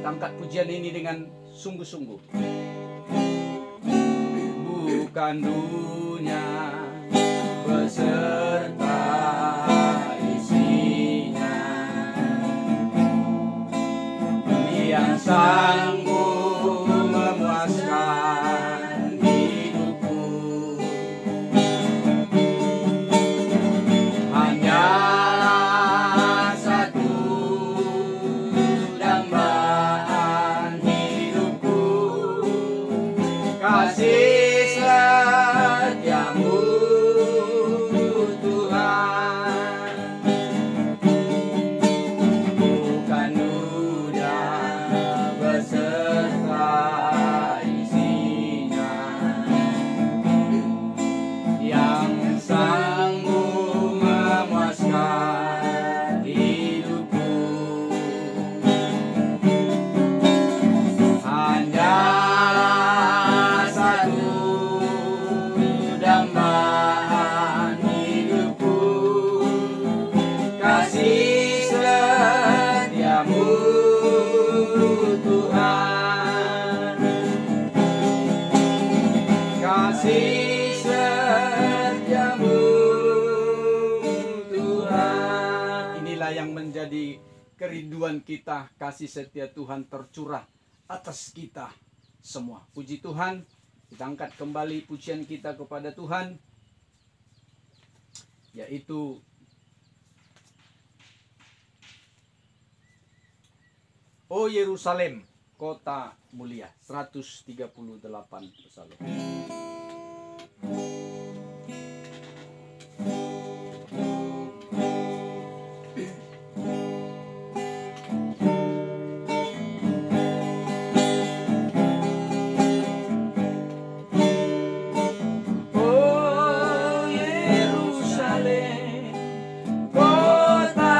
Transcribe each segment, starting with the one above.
Kita angkat pujian ini dengan sungguh-sungguh. Bukan dunia beserta isinya yang sanggup memuaskan hidupku, hanyalah satu dambaan hidupku, kasih setiamu Tuhan. Bukan dunia beserta isinya yang sanggup memuaskan hidupku, hanyalah satu dambaan hidupku, kasih setiamu Tuhan, kasih setiamu Tuhan. Inilah yang menjadi kerinduan kita, kasih setia Tuhan tercurah atas kita semua. Puji Tuhan, kita angkat kembali pujian kita kepada Tuhan, yaitu O Yerusalem, kota mulia, 138 Psalm. Oh Yerusalem, kota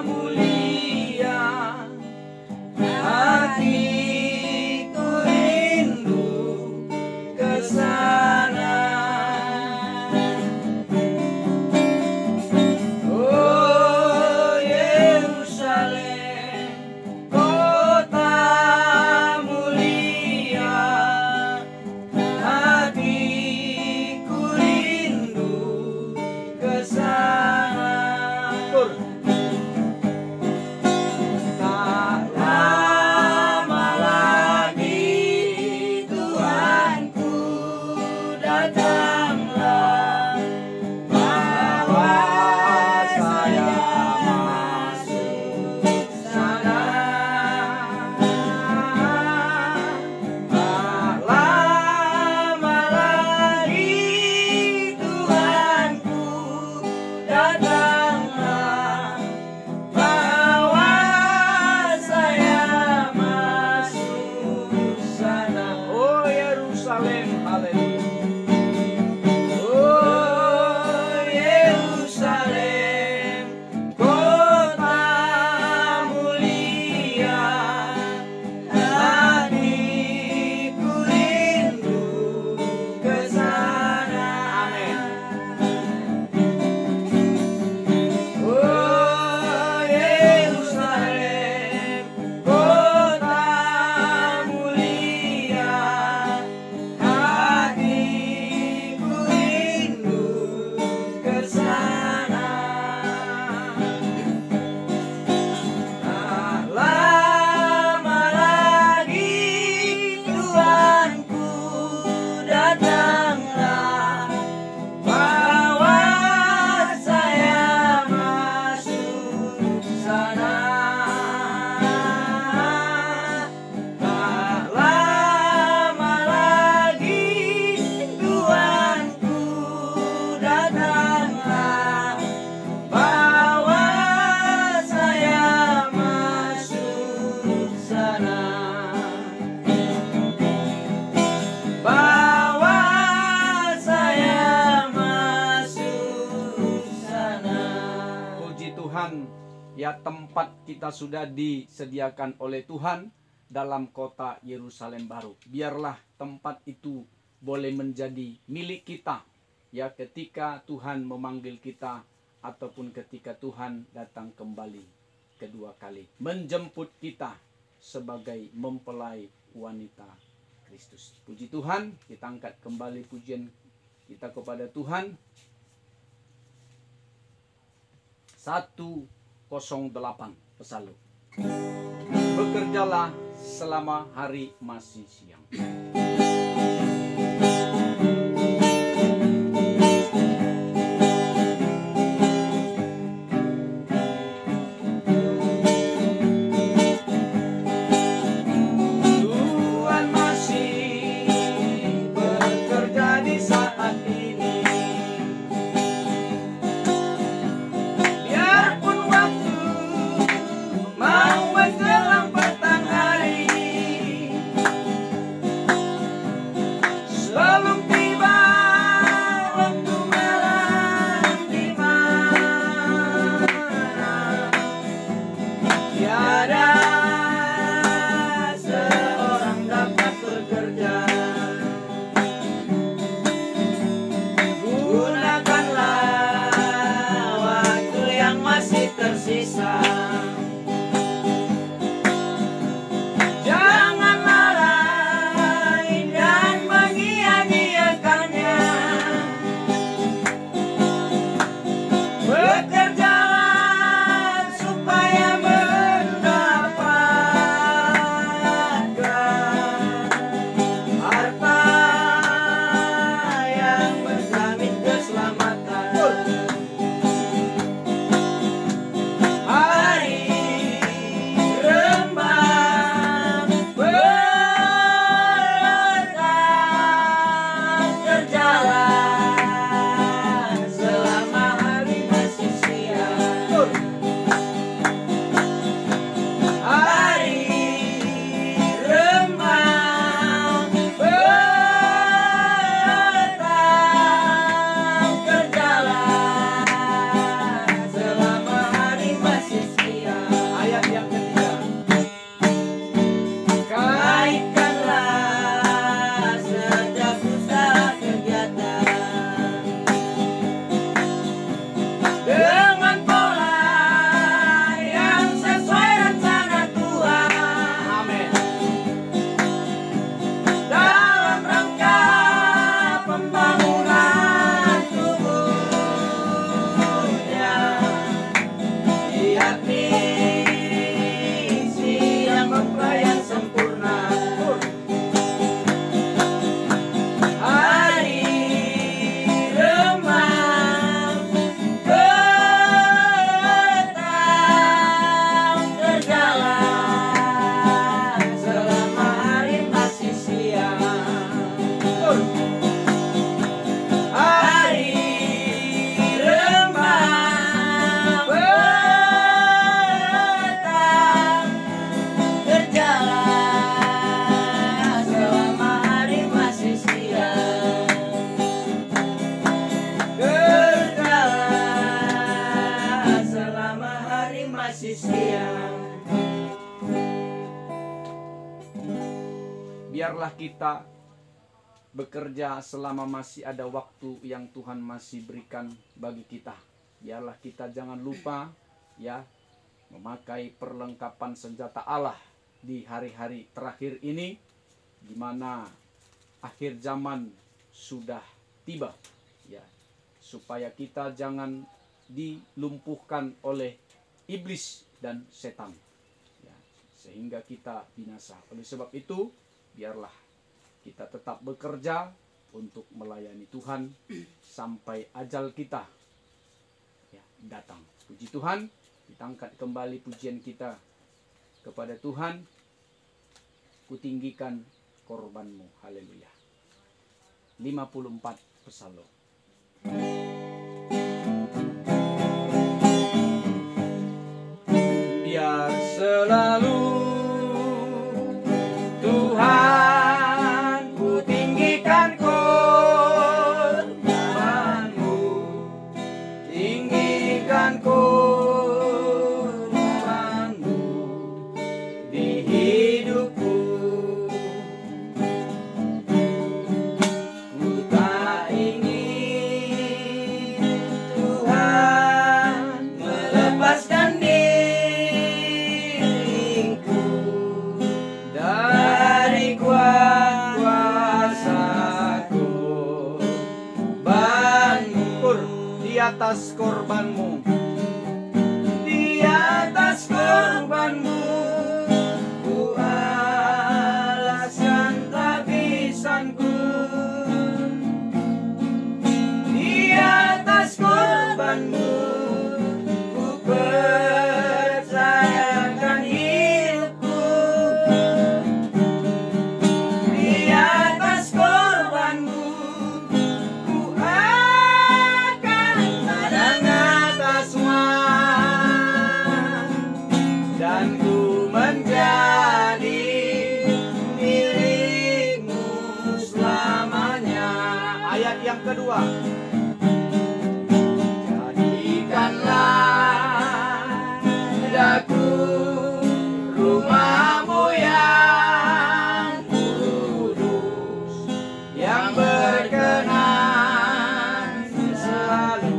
mulia, hatiku rindu ke sana. Oh Yerusalem, kota mulia, hatiku rindu ke sana. Tak lama lagi Tuhanku datanglah, bawa saya masuk sana. Tak lama lagi Tuhanku datanglah, bawa saya masuk sana. Oh Yerusalem, haleluya. Oh Yerusalem, kota mulia, hatiku rindu ke sana. Amin. Oh Yerusalem, kota mulia, hatiku rindu ke sana. Tak lama lagi Tuhanku datanglah, bawa saya masuk sana. Tak lama lagi Tuhanku datanglah, bawa saya masuk sana. Bawa saya masuk sana. Puji Tuhan, ya tempat kita sudah disediakan oleh Tuhan dalam kota Yerusalem baru. Biarlah tempat itu boleh menjadi milik kita, ya ketika Tuhan memanggil kita ataupun ketika Tuhan datang kembali kedua kali menjemput kita sebagai mempelai wanita Kristus. Puji Tuhan, kita angkat kembali pujian kita kepada Tuhan. 108 Pesalum. Bekerjalah selama hari masih siang. Biarlah kita bekerja selama masih ada waktu yang Tuhan masih berikan bagi kita. Biarlah kita jangan lupa ya memakai perlengkapan senjata Allah di hari-hari terakhir ini, di mana akhir zaman sudah tiba ya, supaya kita jangan dilumpuhkan oleh iblis dan setan ya, sehingga kita binasa. Oleh sebab itu, biarlah kita tetap bekerja untuk melayani Tuhan sampai ajal kita ya, datang. Puji Tuhan, kita angkat kembali pujian kita kepada Tuhan. Kutinggikan korbanmu, haleluya. 54 Pesalum. Biar selalu Tuhan ku tinggikan korbanmu, tinggikan korbanmu di hidupku. Ku tak ingin di atas korbanmu, di atas korbanmu, ku alaskan tabisanku. Di atas korbanmu, ku percayakan hidupku. Di atas korbanmu, ku akan padang atas semua, dan ku menjadi milikmu selamanya. Ayat yang kedua. Daku rumahmu yang kudus, yang berkenan selalu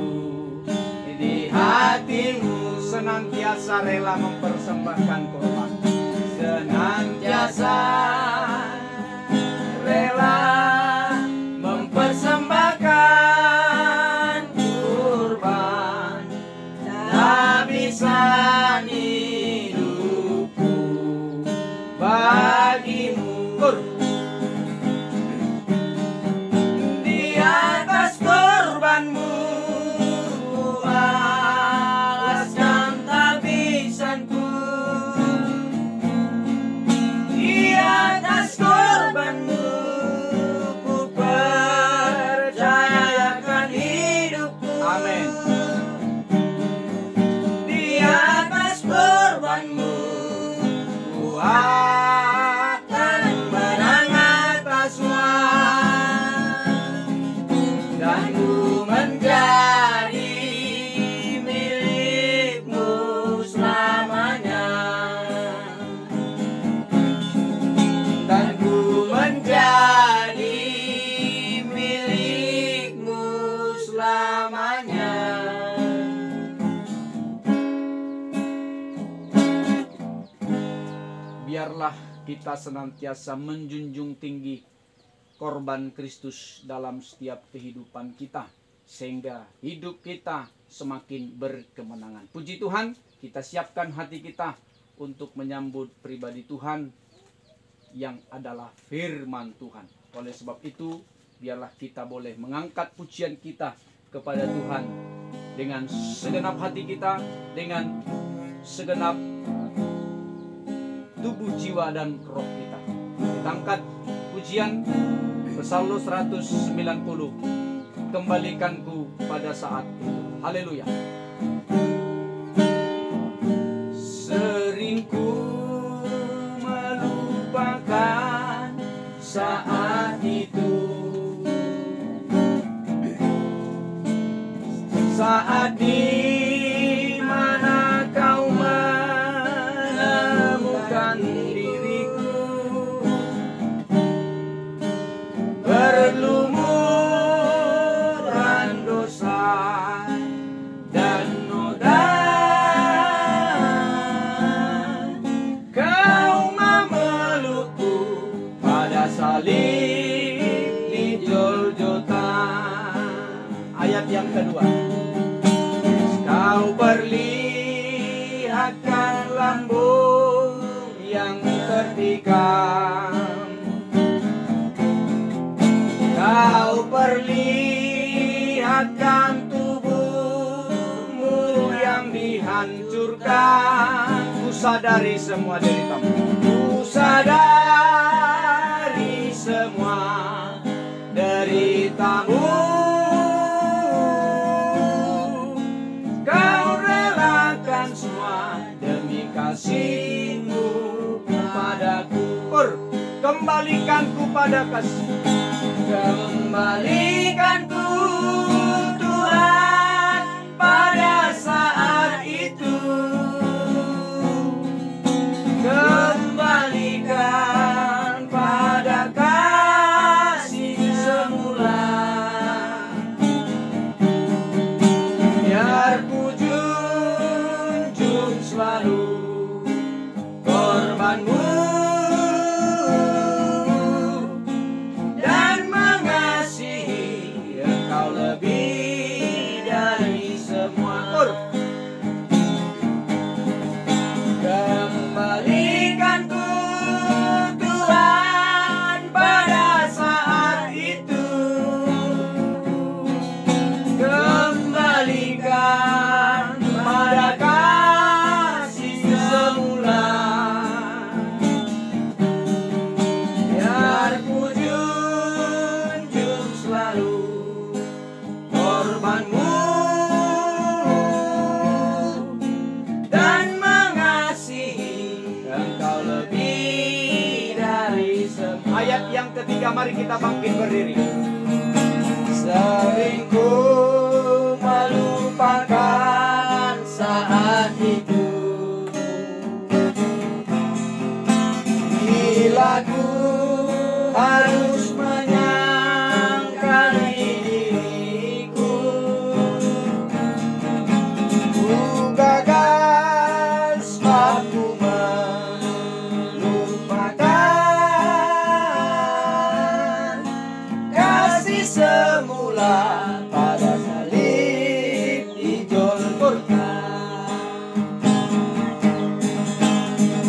di hatimu, senantiasa rela mempersembahkan korban, senantiasa rela mempersembahkan kurban, tabisan hidupku bagimu. Di atas korbanmu, ku alaskan tabisanku. Di atas korbanmu, ku percayakan hidupku. Amin. Di atas korbanmu, ku akan menang atas semua, dan ku menjadi milikmu selamanya, dan ku menjadi milikmu selamanya. Biarlah kita senantiasa menjunjung tinggi korban Kristus dalam setiap kehidupan kita, sehingga hidup kita semakin berkemenangan. Puji Tuhan, kita siapkan hati kita untuk menyambut pribadi Tuhan yang adalah firman Tuhan. Oleh sebab itu, biarlah kita boleh mengangkat pujian kita kepada Tuhan dengan segenap hati kita, dengan segenap tubuh, jiwa, dan roh kita. Kita angkat pujian Psalus 190, kembalikanku pada saat itu. Haleluya. Sering ku melupakan saat itu, saat di mana kau menemukan diriku berlumuran dosa dan noda. Kau memelukku pada salib di Golgota. Ayat yang kedua. Kau perlihatkan lambung yang tertikam, kau perlihatkan tubuhmu yang dihancurkan. Ku sadari semua deritamu, ku sadari semua deritamu. Kasih-Mu padaku, kembalikanku pada kasih, kembalikanku Tuhan pada saat itu, kembalikan pada kasih semula, biar ku junjung selalu korbanmu dan mengasihi ketiga, mari kita bangkit berdiri. Sering ku melupakan saat itu, bila ku harus menyangkali diriku. Ku gagal sebab ku melupakan kasih semula pada salib di Golgota.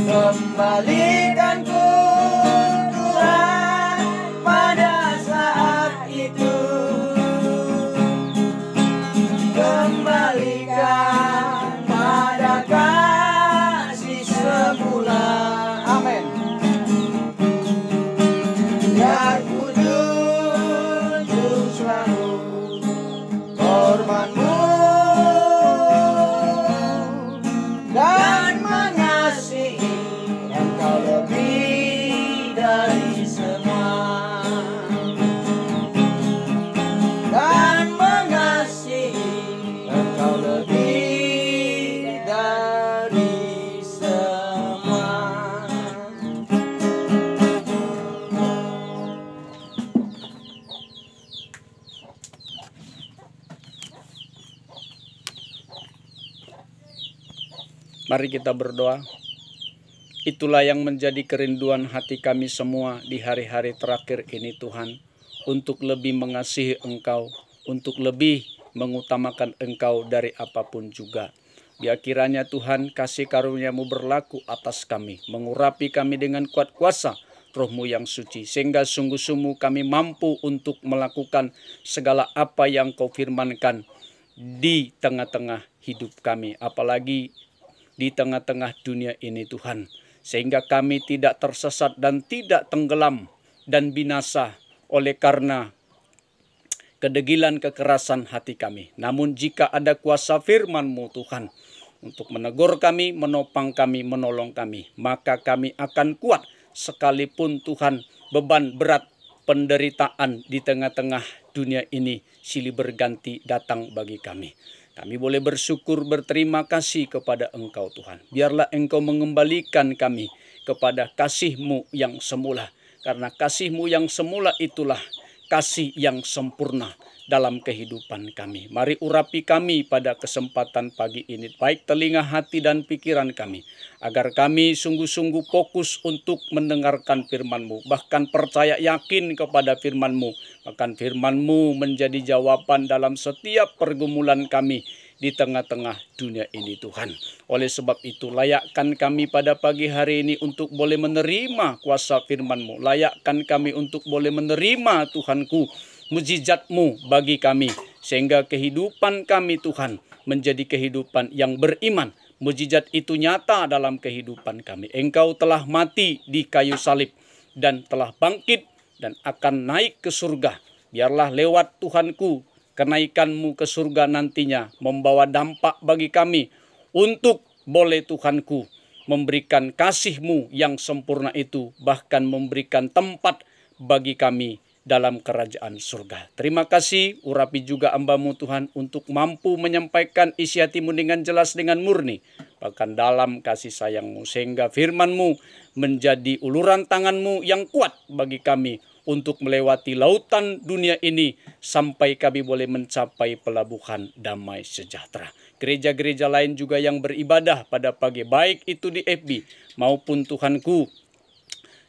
Kembalikan ku Tuhan pada saat itu, kembalikan pada kasih semula. Amin. Biar ku junjung selalu korban-Mu dan mengasihi Engkau lebih dari semua, dan mengasihi Engkau lebih dari semua. Mari kita berdoa. Itulah yang menjadi kerinduan hati kami semua di hari-hari terakhir ini Tuhan, untuk lebih mengasihi Engkau, untuk lebih mengutamakan Engkau dari apapun juga. Biar kiranya Tuhan kasih karunia-Mu berlaku atas kami, mengurapi kami dengan kuat kuasa Roh-Mu yang suci, sehingga sungguh-sungguh kami mampu untuk melakukan segala apa yang Kau firmankan di tengah-tengah hidup kami, apalagi di tengah-tengah dunia ini Tuhan, sehingga kami tidak tersesat dan tidak tenggelam dan binasa oleh karena kedegilan kekerasan hati kami. Namun jika ada kuasa firman-Mu Tuhan untuk menegur kami, menopang kami, menolong kami, maka kami akan kuat sekalipun Tuhan beban berat penderitaan di tengah-tengah dunia ini silih berganti datang bagi kami. Kami boleh bersyukur, berterima kasih kepada Engkau Tuhan. Biarlah Engkau mengembalikan kami kepada kasih-Mu yang semula. Karena kasih-Mu yang semula itulah kasih yang sempurna dalam kehidupan kami. Mari urapi kami pada kesempatan pagi ini, baik telinga, hati, dan pikiran kami, agar kami sungguh-sungguh fokus untuk mendengarkan firman-Mu, bahkan percaya yakin kepada firman-Mu. Bahkan firman-Mu menjadi jawaban dalam setiap pergumulan kami di tengah-tengah dunia ini Tuhan. Oleh sebab itu, layakkan kami pada pagi hari ini untuk boleh menerima kuasa firman-Mu. Layakkan kami untuk boleh menerima Tuhanku mujizat-Mu bagi kami, sehingga kehidupan kami Tuhan menjadi kehidupan yang beriman. Mujizat itu nyata dalam kehidupan kami. Engkau telah mati di kayu salib dan telah bangkit dan akan naik ke surga. Biarlah lewat Tuhanku, kenaikan-Mu ke surga nantinya membawa dampak bagi kami untuk boleh Tuhanku memberikan kasih-Mu yang sempurna itu, bahkan memberikan tempat bagi kami dalam kerajaan surga. Terima kasih, urapi juga hamba-Mu Tuhan untuk mampu menyampaikan isi hati-Mu dengan jelas, dengan murni, bahkan dalam kasih sayang-Mu, sehingga firman-Mu menjadi uluran tangan-Mu yang kuat bagi kami untuk melewati lautan dunia ini sampai kami boleh mencapai pelabuhan damai sejahtera. Gereja-gereja lain juga yang beribadah pada pagi, baik itu di FB maupun Tuhanku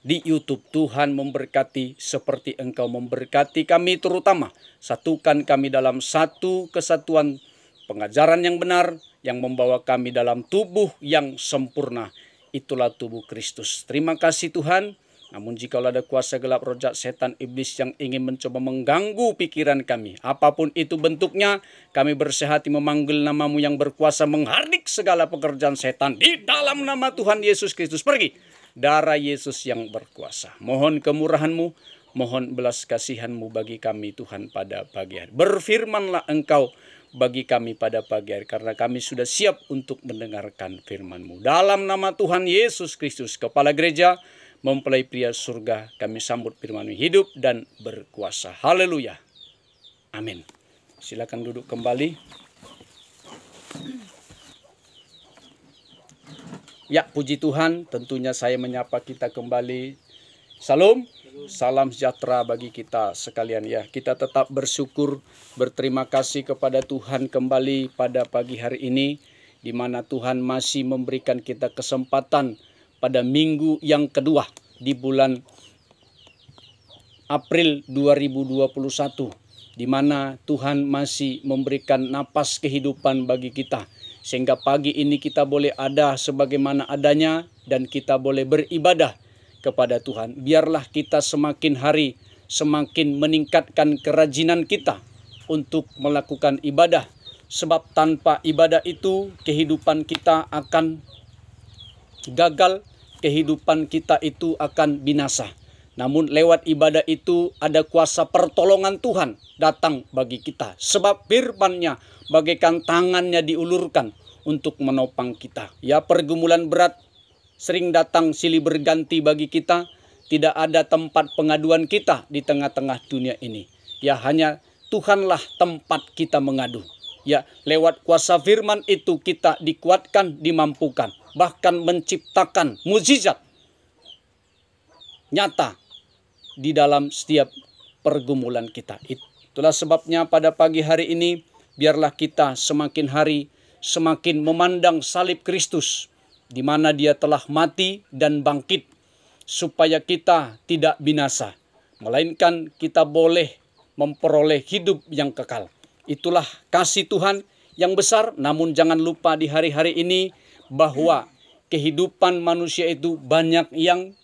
di YouTube, Tuhan memberkati seperti Engkau memberkati kami, terutama satukan kami dalam satu kesatuan pengajaran yang benar yang membawa kami dalam tubuh yang sempurna. Itulah tubuh Kristus. Terima kasih Tuhan. Namun jika ada kuasa gelap, roh jahat, setan, iblis yang ingin mencoba mengganggu pikiran kami, apapun itu bentuknya, kami bersehati memanggil nama-Mu yang berkuasa menghardik segala pekerjaan setan di dalam nama Tuhan Yesus Kristus. Pergi, darah Yesus yang berkuasa. Mohon kemurahan-Mu, mohon belas kasihan-Mu bagi kami Tuhan pada pagi hari. Berfirmanlah Engkau bagi kami pada pagi hari, karena kami sudah siap untuk mendengarkan firman-Mu. Dalam nama Tuhan Yesus Kristus, Kepala Gereja mempelai pria surga, kami sambut firman hidup dan berkuasa. Haleluya. Amin. Silakan duduk kembali. Ya, puji Tuhan, tentunya saya menyapa kita kembali. Salam, salam sejahtera bagi kita sekalian ya. Kita tetap bersyukur, berterima kasih kepada Tuhan kembali pada pagi hari ini, di mana Tuhan masih memberikan kita kesempatan pada minggu yang kedua di bulan April 2021, di mana Tuhan masih memberikan napas kehidupan bagi kita. Sehingga pagi ini kita boleh ada sebagaimana adanya dan kita boleh beribadah kepada Tuhan. Biarlah kita semakin hari semakin meningkatkan kerajinan kita untuk melakukan ibadah. Sebab tanpa ibadah itu kehidupan kita akan gagal, kehidupan kita itu akan binasa. Namun lewat ibadah itu ada kuasa pertolongan Tuhan datang bagi kita. Sebab firman-Nya bagaikan tangannya diulurkan untuk menopang kita. Ya, pergumulan berat sering datang silih berganti bagi kita. Tidak ada tempat pengaduan kita di tengah-tengah dunia ini. Ya, hanya Tuhanlah tempat kita mengadu. Ya, lewat kuasa firman itu kita dikuatkan, dimampukan. Bahkan menciptakan mukjizat nyata di dalam setiap pergumulan kita. Itulah sebabnya pada pagi hari ini biarlah kita semakin hari semakin memandang salib Kristus, di mana Dia telah mati dan bangkit supaya kita tidak binasa, melainkan kita boleh memperoleh hidup yang kekal. Itulah kasih Tuhan yang besar. Namun jangan lupa di hari-hari ini bahwa kehidupan manusia itu banyak yang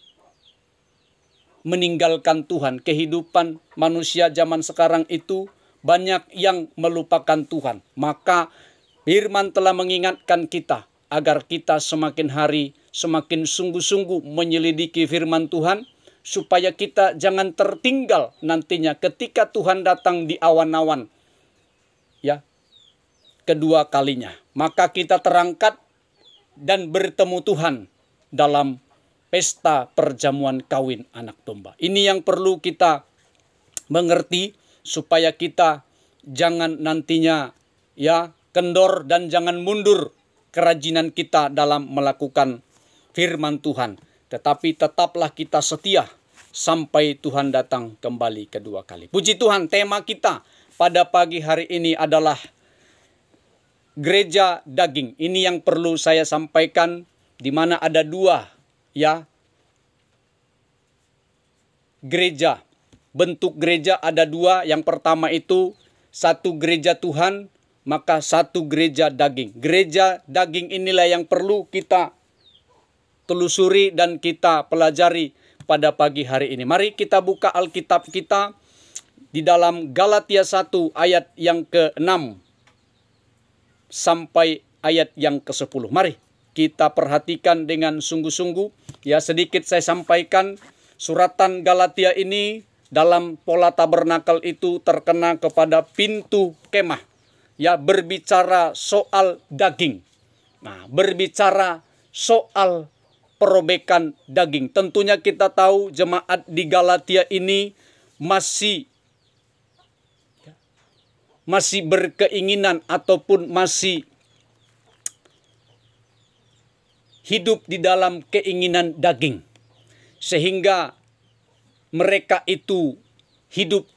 meninggalkan Tuhan. Kehidupan manusia zaman sekarang itu banyak yang melupakan Tuhan. Maka firman telah mengingatkan kita agar kita semakin hari semakin sungguh-sungguh menyelidiki firman Tuhan, supaya kita jangan tertinggal nantinya ketika Tuhan datang di awan-awan ya kedua kalinya. Maka kita terangkat dan bertemu Tuhan dalam pesta perjamuan kawin anak domba. Ini yang perlu kita mengerti supaya kita jangan nantinya ya kendor dan jangan mundur kerajinan kita dalam melakukan firman Tuhan. Tetapi tetaplah kita setia sampai Tuhan datang kembali kedua kali. Puji Tuhan, tema kita pada pagi hari ini adalah gereja daging. Ini yang perlu saya sampaikan, di mana ada dua ya gereja. Bentuk gereja ada dua. Yang pertama itu satu gereja Tuhan, maka satu gereja daging. Gereja daging inilah yang perlu kita telusuri dan kita pelajari pada pagi hari ini. Mari kita buka Alkitab kita di dalam Galatia 1 ayat yang ke-6 sampai ayat yang ke-10. Mari kita perhatikan dengan sungguh-sungguh. Ya, sedikit saya sampaikan, suratan Galatia ini dalam pola tabernakel itu terkena kepada pintu kemah. Ya, berbicara soal daging. Nah, berbicara soal perobekan daging. Tentunya kita tahu jemaat di Galatia ini masih berkeinginan ataupun masih hidup di dalam keinginan daging. Sehingga mereka itu hidup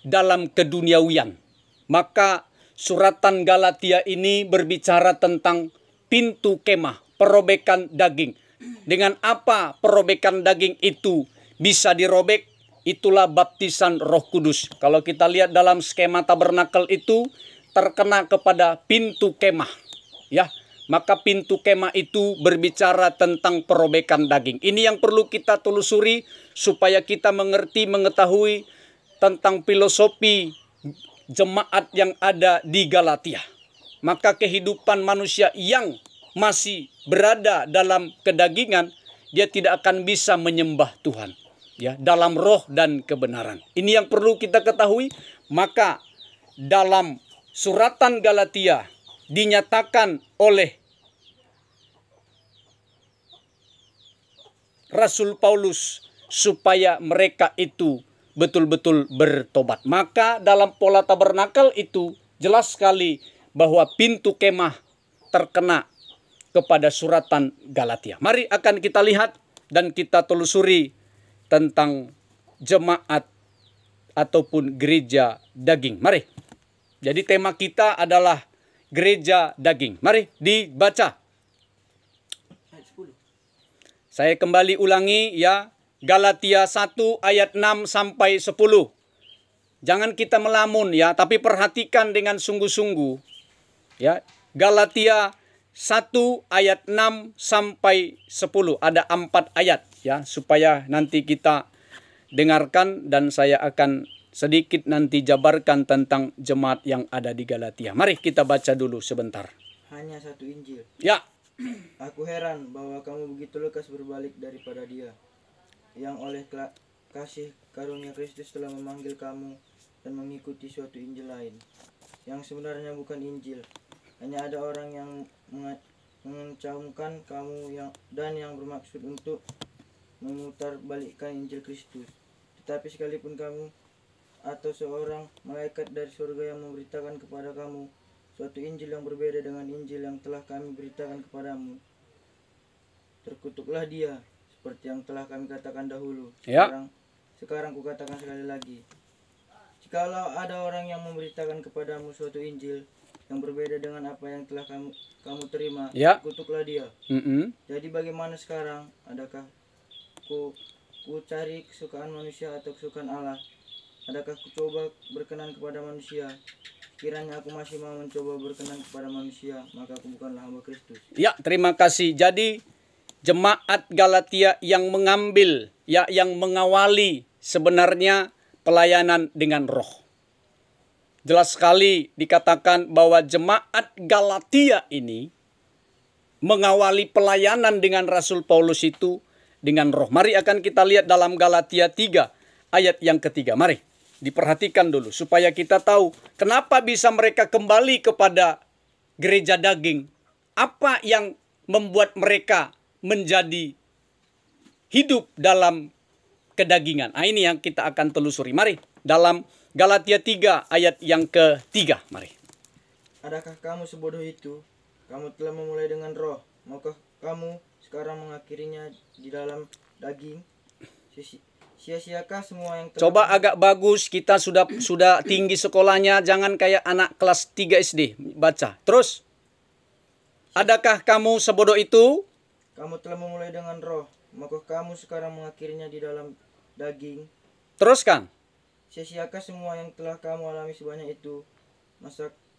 dalam keduniawian. Maka suratan Galatia ini berbicara tentang pintu kemah, perobekan daging. Dengan apa perobekan daging itu bisa dirobek? Itulah baptisan Roh Kudus. Kalau kita lihat dalam skema tabernakel itu terkena kepada pintu kemah, ya. Maka pintu kemah itu berbicara tentang perobekan daging. Ini yang perlu kita telusuri supaya kita mengerti, mengetahui tentang filosofi jemaat yang ada di Galatia. Maka kehidupan manusia yang masih berada dalam kedagingan, dia tidak akan bisa menyembah Tuhan. Ya, dalam roh dan kebenaran. Ini yang perlu kita ketahui. Maka dalam suratan Galatia dinyatakan oleh Rasul Paulus supaya mereka itu betul-betul bertobat. Maka dalam pola tabernakel itu jelas sekali bahwa pintu kemah terkena kepada suratan Galatia. Mari akan kita lihat dan kita telusuri tentang jemaat ataupun gereja daging. Mari. Jadi tema kita adalah gereja daging. Mari dibaca. Saya kembali ulangi ya. Galatia 1 ayat 6 sampai 10. Jangan kita melamun ya, tapi perhatikan dengan sungguh-sungguh. Ya, Galatia 1 ayat 6 sampai 10. Ada 4 ayat ya, supaya nanti kita dengarkan dan saya akan sedikit nanti jabarkan tentang jemaat yang ada di Galatia. Mari kita baca dulu sebentar. Hanya satu Injil. Ya. Aku heran bahwa kamu begitu lekas berbalik daripada Dia, yang oleh kasih karunia Kristus telah memanggil kamu dan mengikuti suatu Injil lain, yang sebenarnya bukan Injil. Hanya ada orang yang mengencangkan kamu yang bermaksud untuk memutarbalikkan Injil Kristus. Tetapi sekalipun kamu atau seorang malaikat dari surga yang memberitakan kepada kamu suatu Injil yang berbeda dengan Injil yang telah kami beritakan kepadamu, terkutuklah dia, seperti yang telah kami katakan dahulu. Ya. Sekarang kukatakan sekali lagi. Jikalau ada orang yang memberitakan kepadamu suatu Injil yang berbeda dengan apa yang telah kamu terima, ya, kutuklah dia. Jadi bagaimana sekarang? Adakah ku cari kesukaan manusia atau kesukaan Allah? Adakah ku coba berkenan kepada manusia? Kiranya aku masih mau mencoba berkenan kepada manusia, maka aku bukanlah hamba Kristus. Ya, terima kasih. Jadi jemaat Galatia yang mengambil, ya, yang mengawali sebenarnya pelayanan dengan roh. Jelas sekali dikatakan bahwa jemaat Galatia ini mengawali pelayanan dengan Rasul Paulus itu dengan roh. Mari akan kita lihat dalam Galatia 3 ayat yang ketiga. Mari diperhatikan dulu supaya kita tahu kenapa bisa mereka kembali kepada gereja daging. Apa yang membuat mereka menjadi hidup dalam kedagingan. Nah, ini yang kita akan telusuri. Mari dalam Galatia 3 ayat yang ketiga. Mari. Adakah kamu sebodoh itu? Kamu telah memulai dengan roh, maukah kamu sekarang mengakhirinya di dalam daging? Sia-siakah semua yang telah... Coba agak bagus, kita sudah tinggi sekolahnya, jangan kayak anak kelas 3 SD. Baca. Terus. Adakah kamu sebodoh itu? Kamu telah memulai dengan roh, maka kamu sekarang mengakhirinya di dalam daging. Teruskan. Sia-siakah semua yang telah kamu alami sebanyak itu?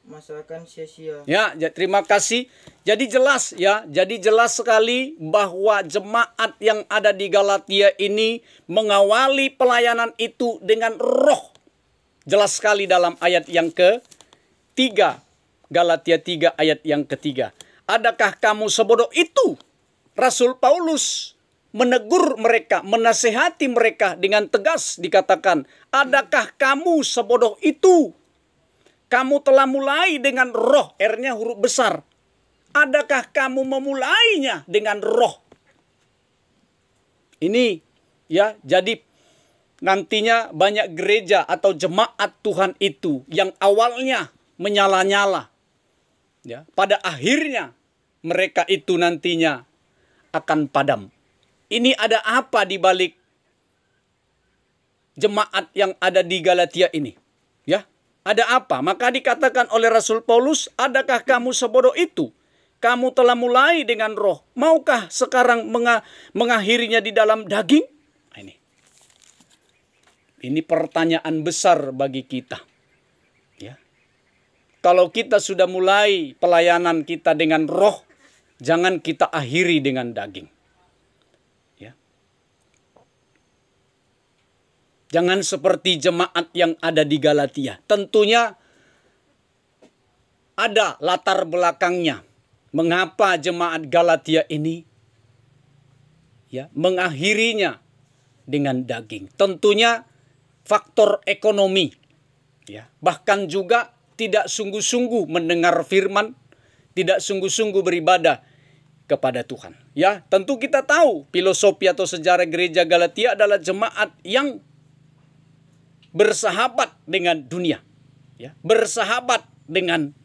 Masakan sia-sia. Ya, terima kasih. Jadi jelas ya, jadi jelas sekali bahwa jemaat yang ada di Galatia ini mengawali pelayanan itu dengan roh. Jelas sekali dalam ayat yang ketiga. Galatia 3 ayat yang ketiga. Adakah kamu sebodoh itu? Rasul Paulus menegur mereka, menasehati mereka dengan tegas dikatakan, adakah kamu sebodoh itu? Kamu telah mulai dengan roh, R-nya huruf besar. Adakah kamu memulainya dengan roh? Ini ya, jadi nantinya banyak gereja atau jemaat Tuhan itu yang awalnya menyala-nyala. Ya, pada akhirnya mereka itu nantinya akan padam. Ini ada apa di balik jemaat yang ada di Galatia ini? Ya. Ada apa? Maka dikatakan oleh Rasul Paulus, adakah kamu sebodoh itu? Kamu telah mulai dengan roh. Maukah sekarang mengakhirinya di dalam daging? Nah, ini pertanyaan besar bagi kita. Ya. Kalau kita sudah mulai pelayanan kita dengan roh, jangan kita akhiri dengan daging. Jangan seperti jemaat yang ada di Galatia. Tentunya ada latar belakangnya. Mengapa jemaat Galatia ini ya mengakhirinya dengan daging. Tentunya faktor ekonomi. Ya, bahkan juga tidak sungguh-sungguh mendengar firman, tidak sungguh-sungguh beribadah. kepada Tuhan. Ya, tentu kita tahu filosofi atau sejarah gereja Galatia adalah jemaat yang bersahabat dengan dunia. Ya, bersahabat dengan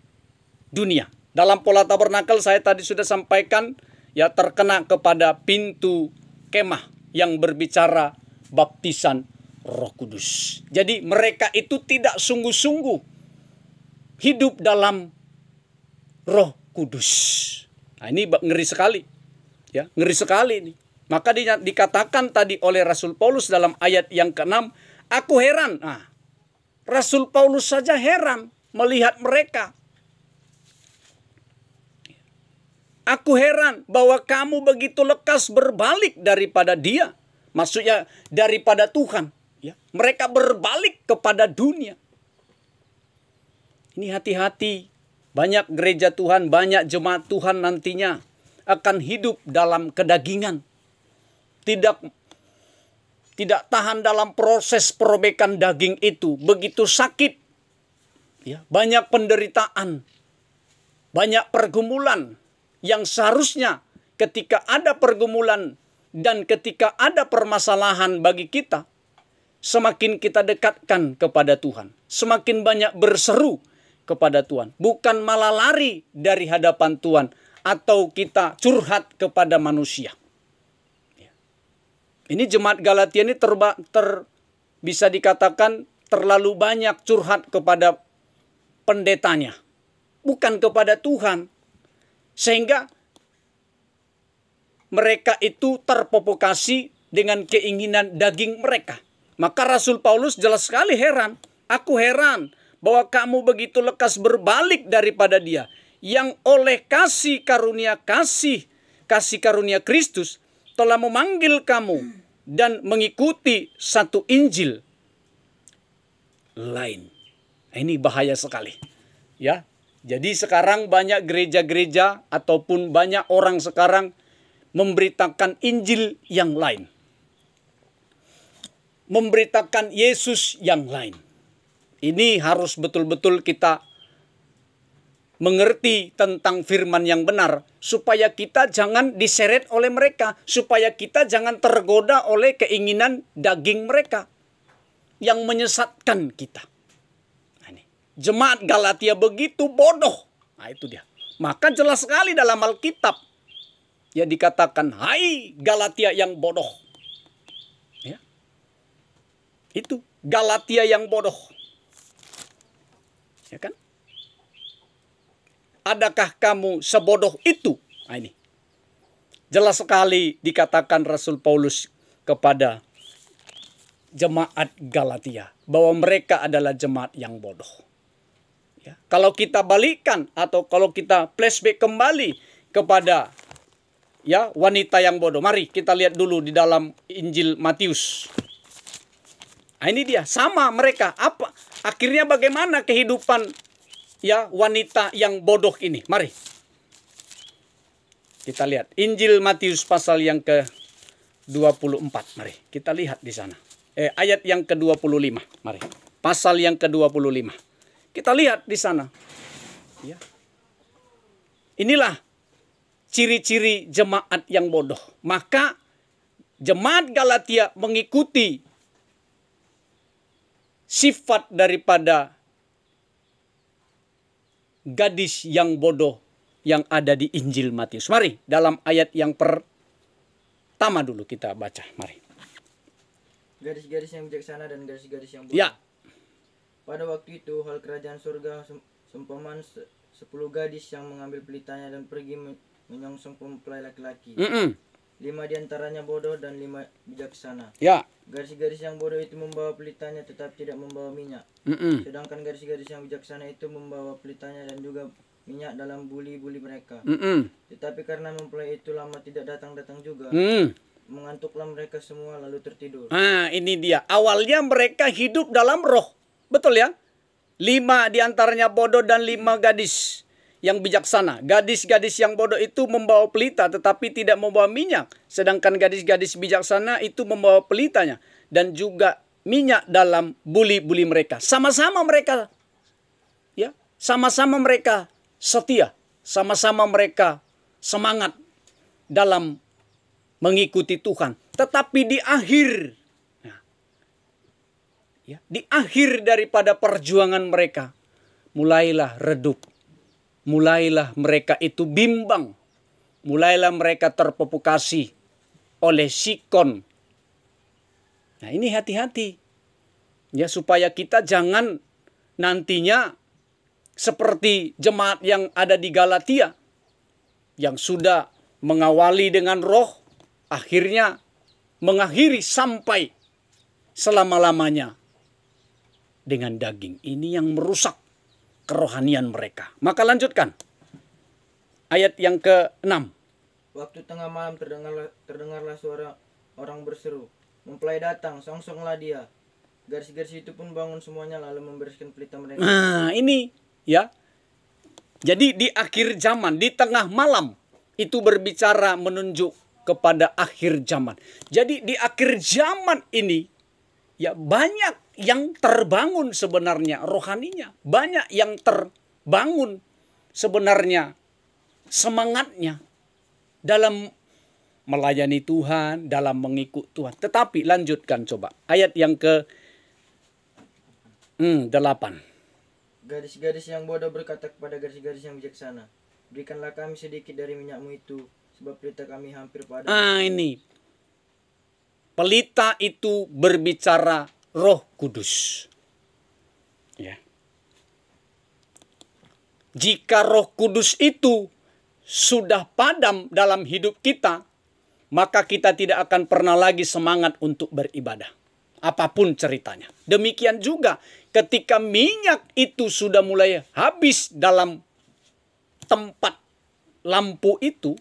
dunia. Dalam pola tabernakel saya tadi sudah sampaikan, ya, terkena kepada pintu kemah yang berbicara baptisan Roh Kudus. Jadi mereka itu tidak sungguh-sungguh hidup dalam Roh Kudus. Nah, ini ngeri sekali. Ya, ngeri sekali ini. Maka dikatakan tadi oleh Rasul Paulus dalam ayat yang ke-6, aku heran. Nah, Rasul Paulus saja heran melihat mereka. Aku heran bahwa kamu begitu lekas berbalik daripada dia. Maksudnya daripada Tuhan. Ya, mereka berbalik kepada dunia. Ini hati-hati. Banyak gereja Tuhan, banyak jemaat Tuhan nantinya akan hidup dalam kedagingan. Tidak tahan dalam proses perobekan daging itu. Begitu sakit. Ya, banyak penderitaan. Banyak pergumulan. Yang seharusnya ketika ada pergumulan dan ketika ada permasalahan bagi kita, semakin kita dekatkan kepada Tuhan. Semakin banyak berseru kepada Tuhan. Bukan malah lari dari hadapan Tuhan atau kita curhat kepada manusia. Ini jemaat Galatia ini bisa dikatakan terlalu banyak curhat kepada pendetanya. Bukan kepada Tuhan. Sehingga mereka itu terprovokasi dengan keinginan daging mereka. Maka Rasul Paulus jelas sekali heran. Aku heran bahwa kamu begitu lekas berbalik daripada dia. Yang oleh kasih karunia Kristus telah memanggil kamu dan mengikuti satu Injil lain. Ini bahaya sekali. Ya. Jadi sekarang banyak gereja-gereja ataupun banyak orang sekarang memberitakan Injil yang lain. Memberitakan Yesus yang lain. Ini harus betul-betul kita mengerti tentang firman yang benar. Supaya kita jangan diseret oleh mereka. Supaya kita jangan tergoda oleh keinginan daging mereka. Yang menyesatkan kita. Jemaat Galatia begitu bodoh. Nah, itu dia. Maka jelas sekali dalam Alkitab. Ya dikatakan, hai Galatia yang bodoh. Ya. Itu Galatia yang bodoh. Ya kan? Adakah kamu sebodoh itu? Nah, ini. Jelas sekali dikatakan Rasul Paulus kepada jemaat Galatia. Bahwa mereka adalah jemaat yang bodoh. Ya. Kalau kita balikan atau kalau kita flashback kembali kepada ya wanita yang bodoh. Mari kita lihat dulu di dalam Injil Matius. Nah, ini dia sama mereka. Apa akhirnya bagaimana kehidupan ya wanita yang bodoh ini? Mari kita lihat Injil Matius pasal yang ke-24. Mari kita lihat di sana. Ayat yang ke-25. Mari. Pasal yang ke-25. Kita lihat di sana. Ya. Inilah ciri-ciri jemaat yang bodoh. Maka jemaat Galatia mengikuti sifat daripada gadis yang bodoh yang ada di Injil Matius. Mari dalam ayat yang pertama dulu kita baca. Mari. Gadis-gadis yang bijaksana dan gadis-gadis yang bodoh. Ya. Pada waktu itu, hal kerajaan surga seumpama 10 gadis yang mengambil pelitanya dan pergi menyongsong mempelai laki-laki. 5 diantaranya bodoh dan 5 bijaksana. Ya. Gadis-gadis yang bodoh itu membawa pelitanya tetapi tidak membawa minyak. Sedangkan gadis-gadis yang bijaksana itu membawa pelitanya dan juga minyak dalam buli-buli mereka. Tetapi karena mempelai itu lama tidak datang-datang juga, mengantuklah mereka semua lalu tertidur. Nah, ini dia. Awalnya mereka hidup dalam roh. Betul ya? 5 diantaranya bodoh dan 5 gadis yang bijaksana. Gadis-gadis yang bodoh itu membawa pelita tetapi tidak membawa minyak. Sedangkan gadis-gadis bijaksana itu membawa pelitanya dan juga minyak dalam buli-buli mereka. Sama-sama mereka setia. Sama-sama mereka semangat dalam mengikuti Tuhan. Tetapi di akhir, di akhir daripada perjuangan mereka, mulailah redup. Mulailah mereka itu bimbang. Mulailah mereka terprovokasi oleh sikon. Nah, ini hati-hati. Ya, supaya kita jangan nantinya seperti jemaat yang ada di Galatia, yang sudah mengawali dengan roh, akhirnya mengakhiri sampai selama-lamanya dengan daging. Ini yang merusak kerohanian mereka. Maka lanjutkan. Ayat yang ke-6. Waktu tengah malam terdengarlah suara orang berseru, "Mempelai datang, songsonglah dia." Gadis-gadis itu pun bangun semuanya lalu membereskan pelita mereka. Nah, ini ya. Jadi di akhir zaman, di tengah malam, itu berbicara menunjuk kepada akhir zaman. Jadi di akhir zaman ini, ya banyak yang terbangun sebenarnya rohaninya. Banyak yang terbangun sebenarnya semangatnya dalam melayani Tuhan, dalam mengikut Tuhan. Tetapi lanjutkan coba. Ayat yang ke-8. Gadis-gadis yang bodoh berkata kepada gadis-gadis yang bijaksana, "Berikanlah kami sedikit dari minyakmu itu, sebab pelita kami hampir padam." Ini. Pelita itu berbicara Roh Kudus. Ya. Jika Roh Kudus itu sudah padam dalam hidup kita, maka kita tidak akan pernah lagi semangat untuk beribadah. Apapun ceritanya. Demikian juga ketika minyak itu sudah mulai habis dalam tempat lampu itu,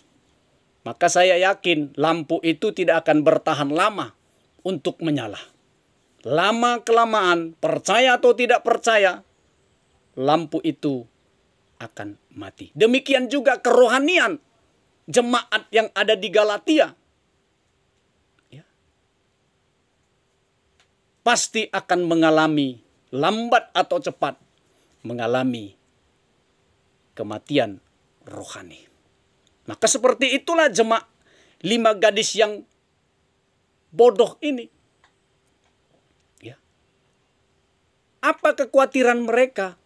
maka saya yakin lampu itu tidak akan bertahan lama untuk menyala. Lama-kelamaan, percaya atau tidak percaya, lampu itu akan mati. Demikian juga kerohanian jemaat yang ada di Galatia. Pasti akan mengalami, lambat atau cepat, mengalami kematian rohani. Maka seperti itulah jemaat 5 gadis yang bodoh ini. Ya. Apa kekhawatiran mereka?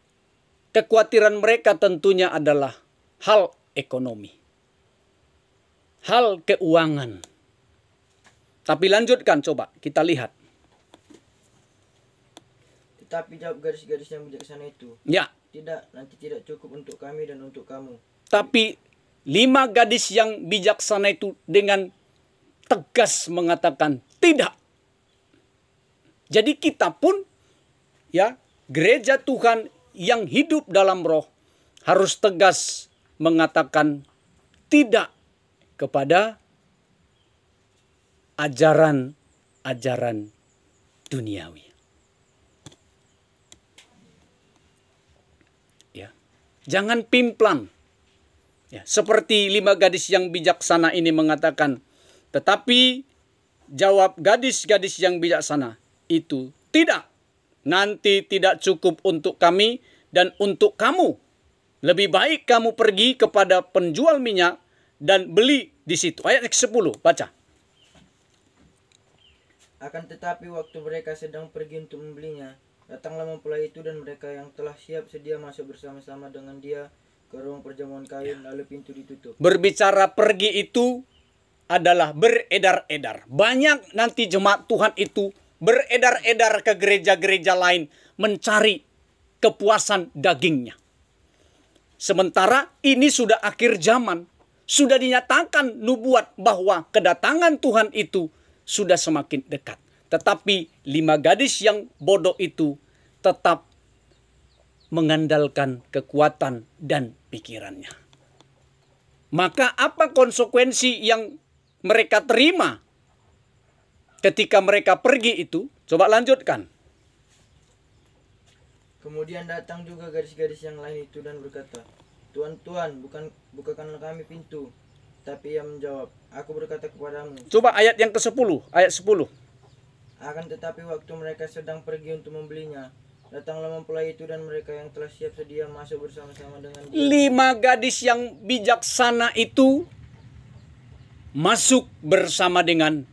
Kekhawatiran mereka tentunya adalah hal ekonomi. Hal keuangan. Tapi lanjutkan coba, kita lihat. Tetapi jawab gadis-gadis yang bijaksana itu, Ya. "Tidak, nanti tidak cukup untuk kami dan untuk kamu." Tapi 5 gadis yang bijaksana itu dengan tegas mengatakan tidak. Jadi kita pun, ya, gereja Tuhan yang hidup dalam roh harus tegas mengatakan tidak kepada ajaran-ajaran duniawi. Ya. Jangan pimplang. Ya, seperti 5 gadis yang bijaksana ini mengatakan, tetapi jawab gadis-gadis yang bijaksana itu, tidak. Nanti tidak cukup untuk kami dan untuk kamu. Lebih baik kamu pergi kepada penjual minyak dan beli di situ. Ayat 10, baca. Akan tetapi waktu mereka sedang pergi untuk membelinya, datanglah mempelai itu dan mereka yang telah siap sedia masuk bersama-sama dengan dia ke ruang perjamuan kain, lalu pintu ditutup. Berbicara pergi itu adalah beredar-edar. Banyak nanti jemaat Tuhan itu beredar-edar ke gereja-gereja lain mencari kepuasan dagingnya. Sementara ini sudah akhir zaman. Sudah dinyatakan nubuat bahwa kedatangan Tuhan itu sudah semakin dekat. Tetapi 5 gadis yang bodoh itu tetap mengandalkan kekuatan dan pikirannya. Maka apa konsekuensi yang mereka terima ketika mereka pergi itu? Coba lanjutkan. Kemudian datang juga gadis-gadis yang lain itu dan berkata, "Tuan, Tuan, bukakanlah kami pintu." Tapi ia menjawab, "Aku berkata kepadamu." Coba ayat yang ke-10, ayat 10. Akan tetapi waktu mereka sedang pergi untuk membelinya, datanglah mempelai itu dan mereka yang telah siap sedia masuk bersama-sama dengan dia. 5 gadis yang bijaksana itu masuk bersama dengan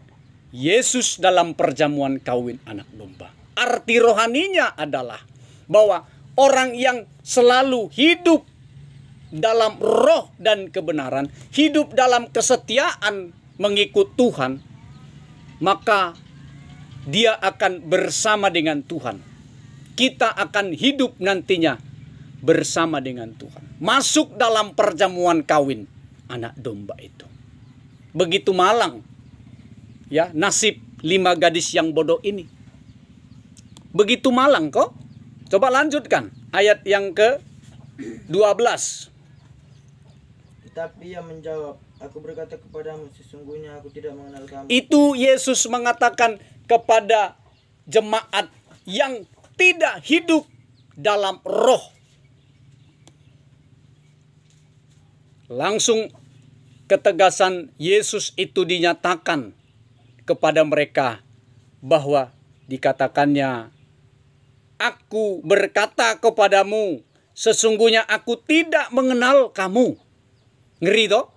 Yesus dalam perjamuan kawin anak domba. Arti rohaninya adalah bahwa orang yang selalu hidup dalam roh dan kebenaran, hidup dalam kesetiaan mengikut Tuhan, maka dia akan bersama dengan Tuhan. Kita akan hidup nantinya bersama dengan Tuhan. Masuk dalam perjamuan kawin anak domba itu. Begitu malang ya nasib 5 gadis yang bodoh ini. Begitu malang kok. Coba lanjutkan ayat yang ke-12. Tetapi ia menjawab, aku berkata kepadamu, sesungguhnya aku tidak mengenal kamu. Itu Yesus mengatakan kepada jemaat yang tidak hidup dalam roh. Langsung ketegasan Yesus itu dinyatakan kepada mereka bahwa dikatakannya, aku berkata kepadamu, sesungguhnya aku tidak mengenal kamu. Ngeri toh?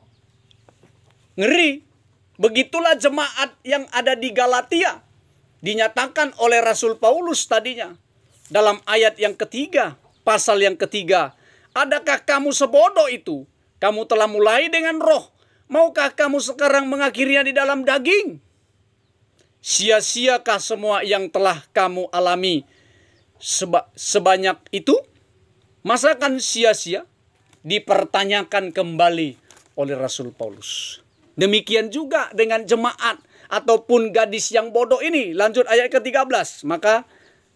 Ngeri. Begitulah jemaat yang ada di Galatia. Dinyatakan oleh Rasul Paulus tadinya. Dalam ayat yang ketiga, pasal yang ketiga. Adakah kamu sebodoh itu? Kamu telah mulai dengan roh. Maukah kamu sekarang mengakhirinya di dalam daging? Sia-siakah semua yang telah kamu alami sebanyak itu? Masakan sia-sia? Dipertanyakan kembali oleh Rasul Paulus. Demikian juga dengan jemaat ataupun gadis yang bodoh ini. Lanjut ayat ke-13. Maka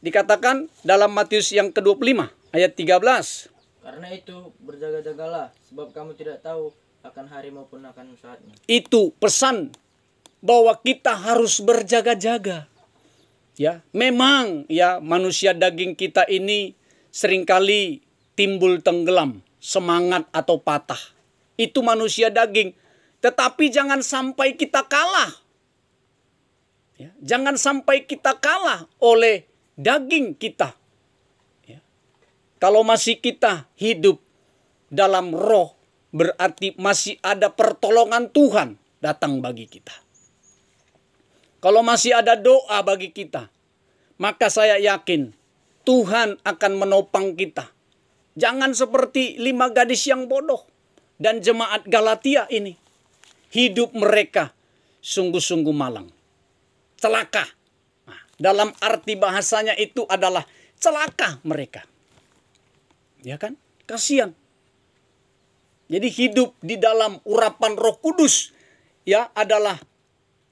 dikatakan dalam Matius yang ke-25 ayat 13. Karena itu berjaga-jagalah, sebab kamu tidak tahu akan hari maupun akan saatnya. Itu pesan bahwa kita harus berjaga-jaga. Ya, memang ya manusia daging kita ini seringkali timbul tenggelam, semangat atau patah. Itu manusia daging. Tetapi jangan sampai kita kalah. Ya, jangan sampai kita kalah oleh daging kita. Ya. Kalau masih kita hidup dalam roh, berarti masih ada pertolongan Tuhan datang bagi kita. Kalau masih ada doa bagi kita, maka saya yakin Tuhan akan menopang kita. Jangan seperti 5 gadis yang bodoh dan jemaat Galatia ini. Hidup mereka sungguh-sungguh malang. Celaka. Nah, dalam arti bahasanya itu adalah celaka mereka. Ya kan? Kasihan. Jadi hidup di dalam urapan Roh Kudus ya adalah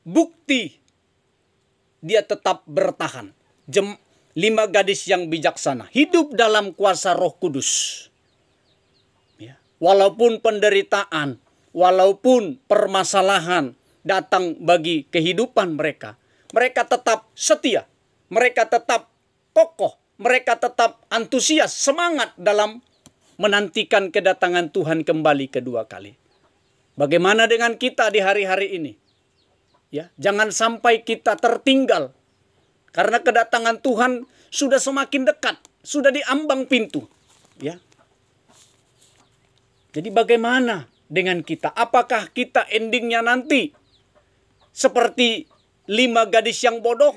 bukti dia tetap bertahan. 5 gadis yang bijaksana hidup dalam kuasa Roh Kudus. Ya. Walaupun penderitaan, walaupun permasalahan datang bagi kehidupan mereka, mereka tetap setia, mereka tetap kokoh, mereka tetap antusias, semangat dalam menantikan kedatangan Tuhan kembali kedua kali. Bagaimana dengan kita di hari-hari ini? Ya, jangan sampai kita tertinggal. Karena kedatangan Tuhan sudah semakin dekat, sudah di ambang pintu. Ya. Jadi bagaimana dengan kita? Apakah kita endingnya nanti seperti 5 gadis yang bodoh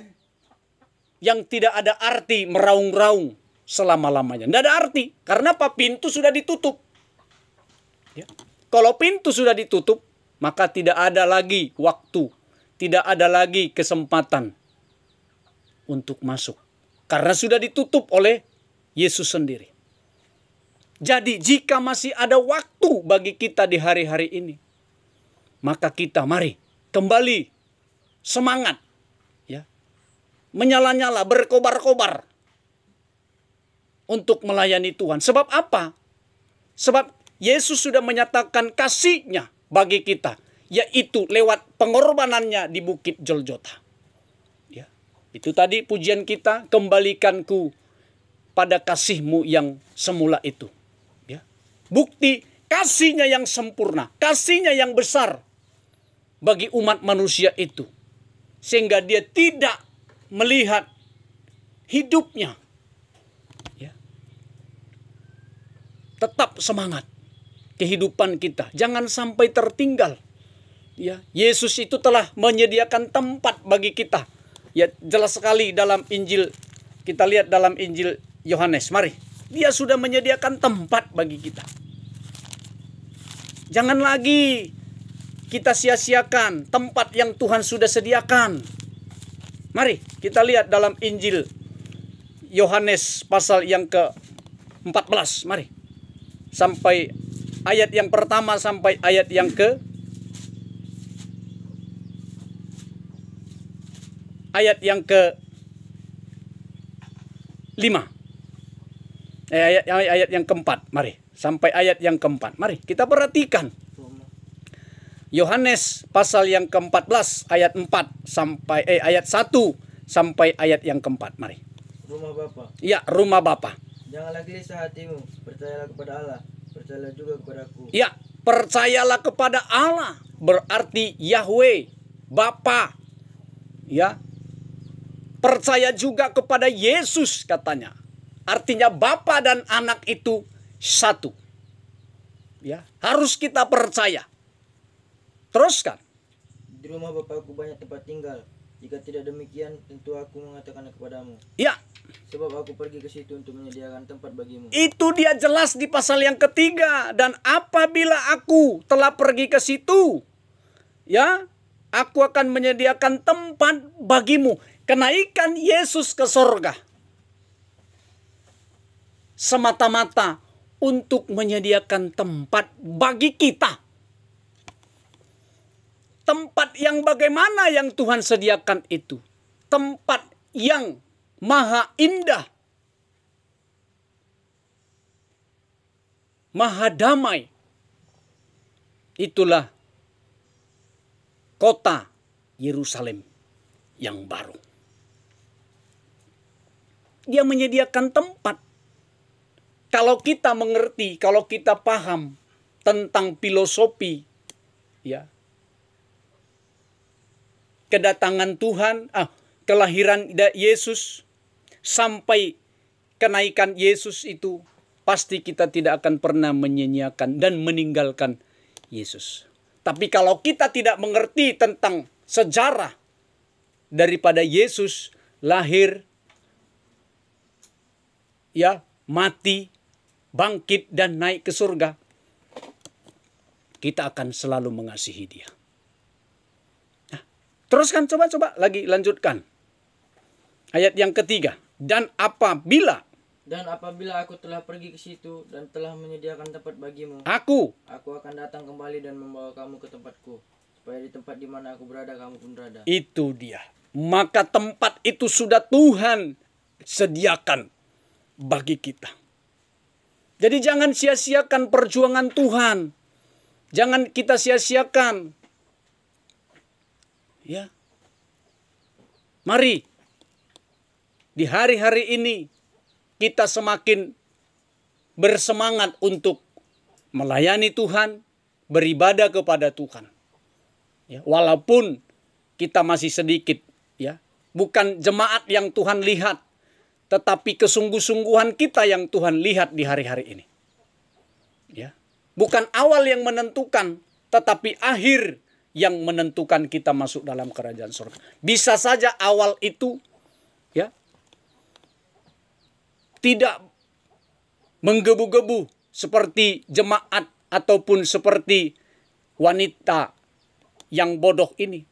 yang tidak ada arti meraung-raung selama-lamanya? Tidak ada arti. Karena apa? Pintu sudah ditutup. Ya. Kalau pintu sudah ditutup, maka tidak ada lagi waktu. Tidak ada lagi kesempatan untuk masuk. Karena sudah ditutup oleh Yesus sendiri. Jadi jika masih ada waktu bagi kita di hari-hari ini, maka kita mari kembali semangat. Ya. Menyala-nyala, berkobar-kobar untuk melayani Tuhan. Sebab apa? Sebab Yesus sudah menyatakan kasih-Nya bagi kita, yaitu lewat pengorbanannya di Bukit Golgota. Ya. Itu tadi pujian kita, kembalikanku pada kasih-Mu yang semula itu. Ya. Bukti kasih-Nya yang sempurna, kasih-Nya yang besar bagi umat manusia itu. Sehingga dia tidak melihat hidupnya. Ya. Tetap semangat kehidupan kita. Jangan sampai tertinggal. Ya, Yesus itu telah menyediakan tempat bagi kita. Ya, jelas sekali dalam Injil. Kita lihat dalam Injil Yohanes. Mari. Dia sudah menyediakan tempat bagi kita. Jangan lagi kita sia-siakan tempat yang Tuhan sudah sediakan. Mari kita lihat dalam Injil Yohanes pasal yang ke-14. Mari. Sampai ayat yang pertama sampai ayat yang ke-5. Ayat yang keempat. Mari. Sampai ayat yang keempat. Mari kita perhatikan. Yohanes pasal yang ke-14 ayat 4 sampai ayat 1 sampai ayat yang keempat. Mari. Rumah Bapa. Ya, rumah Bapa. Janganlah gelisah hatimu, percayalah kepada Allah, percayalah juga kepadaku. Ya, percayalah kepada Allah, berarti Yahweh, Bapa. Ya. Percaya juga kepada Yesus katanya. Artinya Bapa dan Anak itu satu. Ya, harus kita percaya. Teruskan. Di rumah Bapakku banyak tempat tinggal. Jika tidak demikian, tentu aku mengatakan kepadamu. Ya. Sebab aku pergi ke situ untuk menyediakan tempat bagimu. Itu dia jelas di pasal yang ketiga. Dan apabila aku telah pergi ke situ, ya, aku akan menyediakan tempat bagimu. Kenaikan Yesus ke sorga semata-mata untuk menyediakan tempat bagi kita. Tempat yang bagaimana yang Tuhan sediakan itu? Tempat yang maha indah, maha damai. Itulah kota Yerusalem yang baru. Dia menyediakan tempat. Kalau kita mengerti, kalau kita paham tentang filosofi, ya, kedatangan Tuhan, kelahiran Yesus sampai kenaikan Yesus itu, pasti kita tidak akan pernah menyanyiakan dan meninggalkan Yesus. Tapi kalau kita tidak mengerti tentang sejarah daripada Yesus lahir, ya, mati, bangkit dan naik ke surga, kita akan selalu mengasihi Dia. Nah, teruskan, coba lagi lanjutkan. Ayat yang ketiga. Dan apabila aku telah pergi ke situ dan telah menyediakan tempat bagimu, aku akan datang kembali dan membawa kamu ke tempatku, supaya di tempat di mana aku berada kamu pun berada. Itu dia. Maka tempat itu sudah Tuhan sediakan bagi kita. Jadi jangan sia-siakan perjuangan Tuhan. Jangan kita sia-siakan. Ya. Mari di hari-hari ini kita semakin bersemangat untuk melayani Tuhan, beribadah kepada Tuhan. Ya, walaupun kita masih sedikit, ya, bukan jemaat yang Tuhan lihat, tetapi kesungguh-sungguhan kita yang Tuhan lihat di hari-hari ini. Ya, bukan awal yang menentukan, tetapi akhir yang menentukan kita masuk dalam kerajaan surga. Bisa saja awal itu, ya, tidak menggebu-gebu seperti jemaat ataupun seperti wanita yang bodoh ini.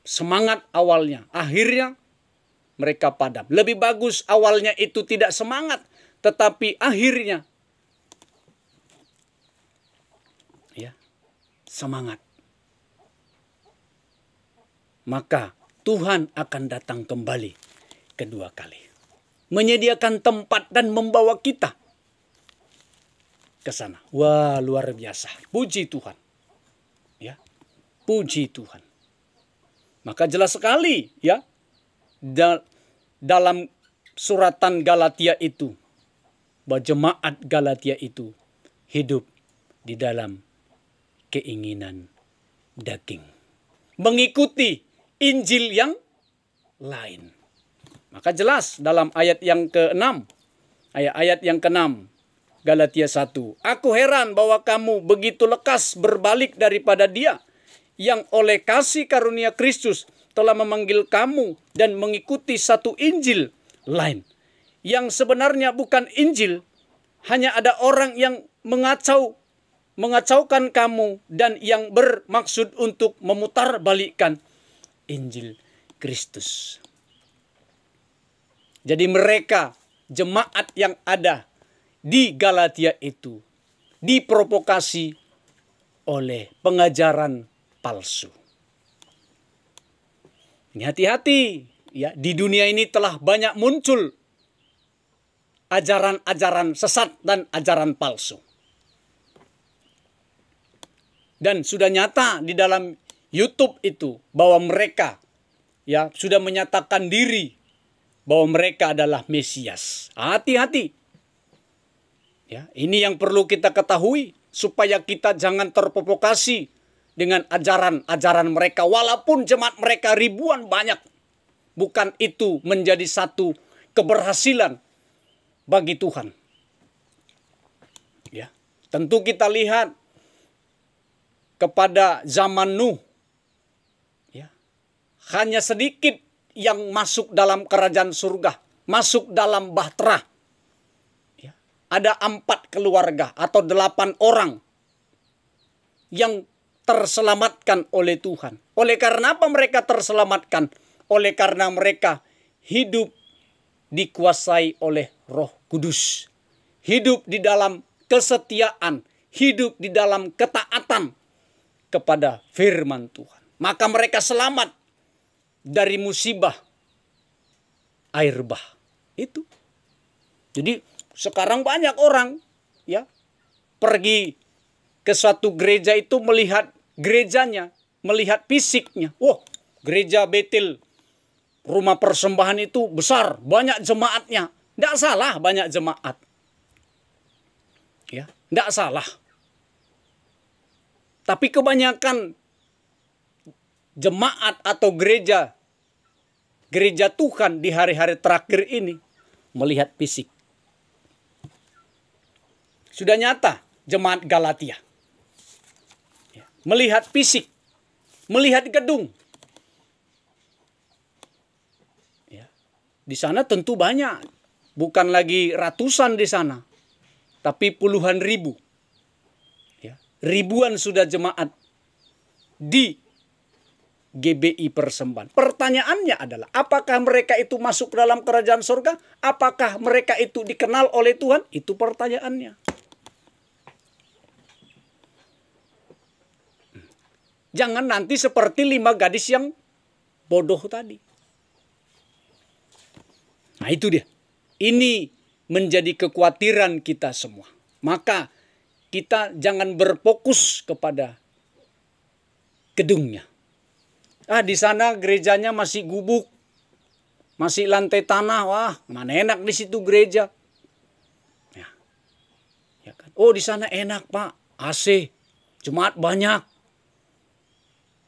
Semangat awalnya, akhirnya mereka padam. Lebih bagus awalnya itu tidak semangat, tetapi akhirnya, ya, semangat. Maka Tuhan akan datang kembali kedua kali. Menyediakan tempat dan membawa kita ke sana. Wah, luar biasa. Puji Tuhan. Ya. Puji Tuhan. Maka jelas sekali, ya, dalam suratan Galatia itu, bahwa jemaat Galatia itu hidup di dalam keinginan daging, mengikuti Injil yang lain. Maka jelas dalam ayat yang ke-6, ayat yang ke-6, Galatia 1. Aku heran bahwa kamu begitu lekas berbalik daripada Dia yang oleh kasih karunia Kristus telah memanggil kamu dan mengikuti satu Injil lain. Yang sebenarnya bukan Injil, hanya ada orang yang mengacaukan kamu dan yang bermaksud untuk memutarbalikkan Injil Kristus. Jadi mereka, jemaat yang ada di Galatia itu diprovokasi oleh pengajaran palsu. Ini hati-hati ya, di dunia ini telah banyak muncul ajaran-ajaran sesat dan ajaran palsu. Dan sudah nyata di dalam YouTube itu bahwa mereka ya sudah menyatakan diri bahwa mereka adalah Mesias. Hati-hati. Ya, ini yang perlu kita ketahui supaya kita jangan terprovokasi dengan ajaran-ajaran mereka walaupun jemaat mereka ribuan banyak. Bukan itu menjadi satu keberhasilan bagi Tuhan. Ya, tentu kita lihat kepada zaman Nuh. Ya. Hanya sedikit yang masuk dalam kerajaan surga, masuk dalam bahtera. Ya. Ada 4 keluarga atau 8 orang yang terselamatkan oleh Tuhan. Oleh karena apa mereka terselamatkan? Oleh karena mereka hidup dikuasai oleh Roh Kudus. Hidup di dalam kesetiaan, hidup di dalam ketaatan kepada firman Tuhan. Maka mereka selamat dari musibah air bah. Itu. Jadi sekarang banyak orang ya pergi ke suatu gereja itu melihat gerejanya, melihat fisiknya. Wah, gereja Betel, rumah persembahan itu besar, banyak jemaatnya. Tidak salah banyak jemaat. Ya, tidak salah. Tapi kebanyakan jemaat atau gereja Tuhan di hari-hari terakhir ini melihat fisik. Sudah nyata jemaat Galatia. Ya, melihat fisik, melihat gedung. Ya, di sana tentu banyak, bukan lagi ratusan di sana, tapi puluhan ribu. Ya, ribuan sudah jemaat di GBI Persembahan. Pertanyaannya adalah, apakah mereka itu masuk ke dalam kerajaan surga? Apakah mereka itu dikenal oleh Tuhan? Itu pertanyaannya. Jangan nanti seperti 5 gadis yang bodoh tadi. Nah itu dia. Ini menjadi kekhawatiran kita semua. Maka kita jangan berfokus kepada gedungnya. Di sana gerejanya masih gubuk, masih lantai tanah. Wah, mana enak di situ gereja. Ya kan? Oh, di sana enak Pak, AC, jemaat banyak.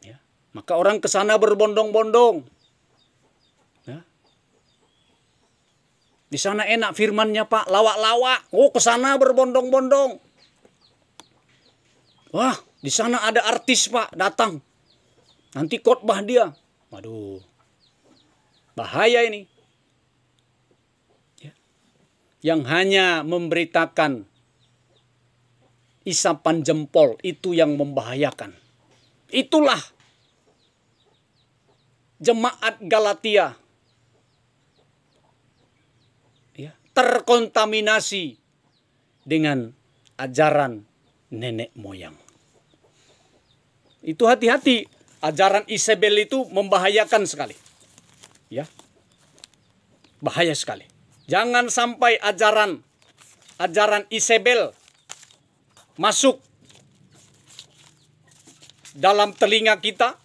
Ya. Maka orang ke sana berbondong-bondong. Ya. Di sana enak firmannya Pak, lawak-lawak. Oh, ke sana berbondong-bondong. Wah, di sana ada artis Pak, datang. Nanti khotbah dia. Waduh. Bahaya ini. Ya. Yang hanya memberitakan isapan jempol itu yang membahayakan. Itulah jemaat Galatia. Ya, terkontaminasi dengan ajaran nenek moyang. Itu hati-hati. Ajaran Isabel itu membahayakan sekali. Ya. Bahaya sekali. Jangan sampai ajaran Isabel masuk dalam telinga kita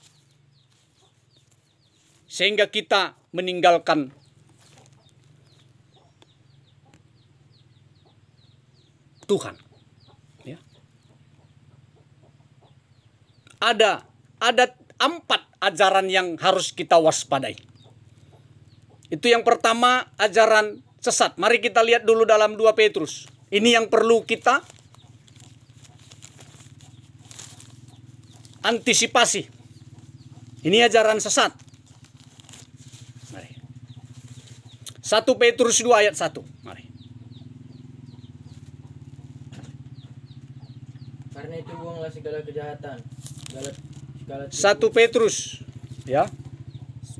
sehingga kita meninggalkan Tuhan. Ya. Ada 4 ajaran yang harus kita waspadai. Itu yang pertama, ajaran sesat. Mari kita lihat dulu dalam 2 Petrus. Ini yang perlu kita antisipasi. Ini ajaran sesat. Mari. 1 Petrus 2 ayat 1. Mari. Karena itu buanglah segala kejahatan, segala 1 Petrus, ya.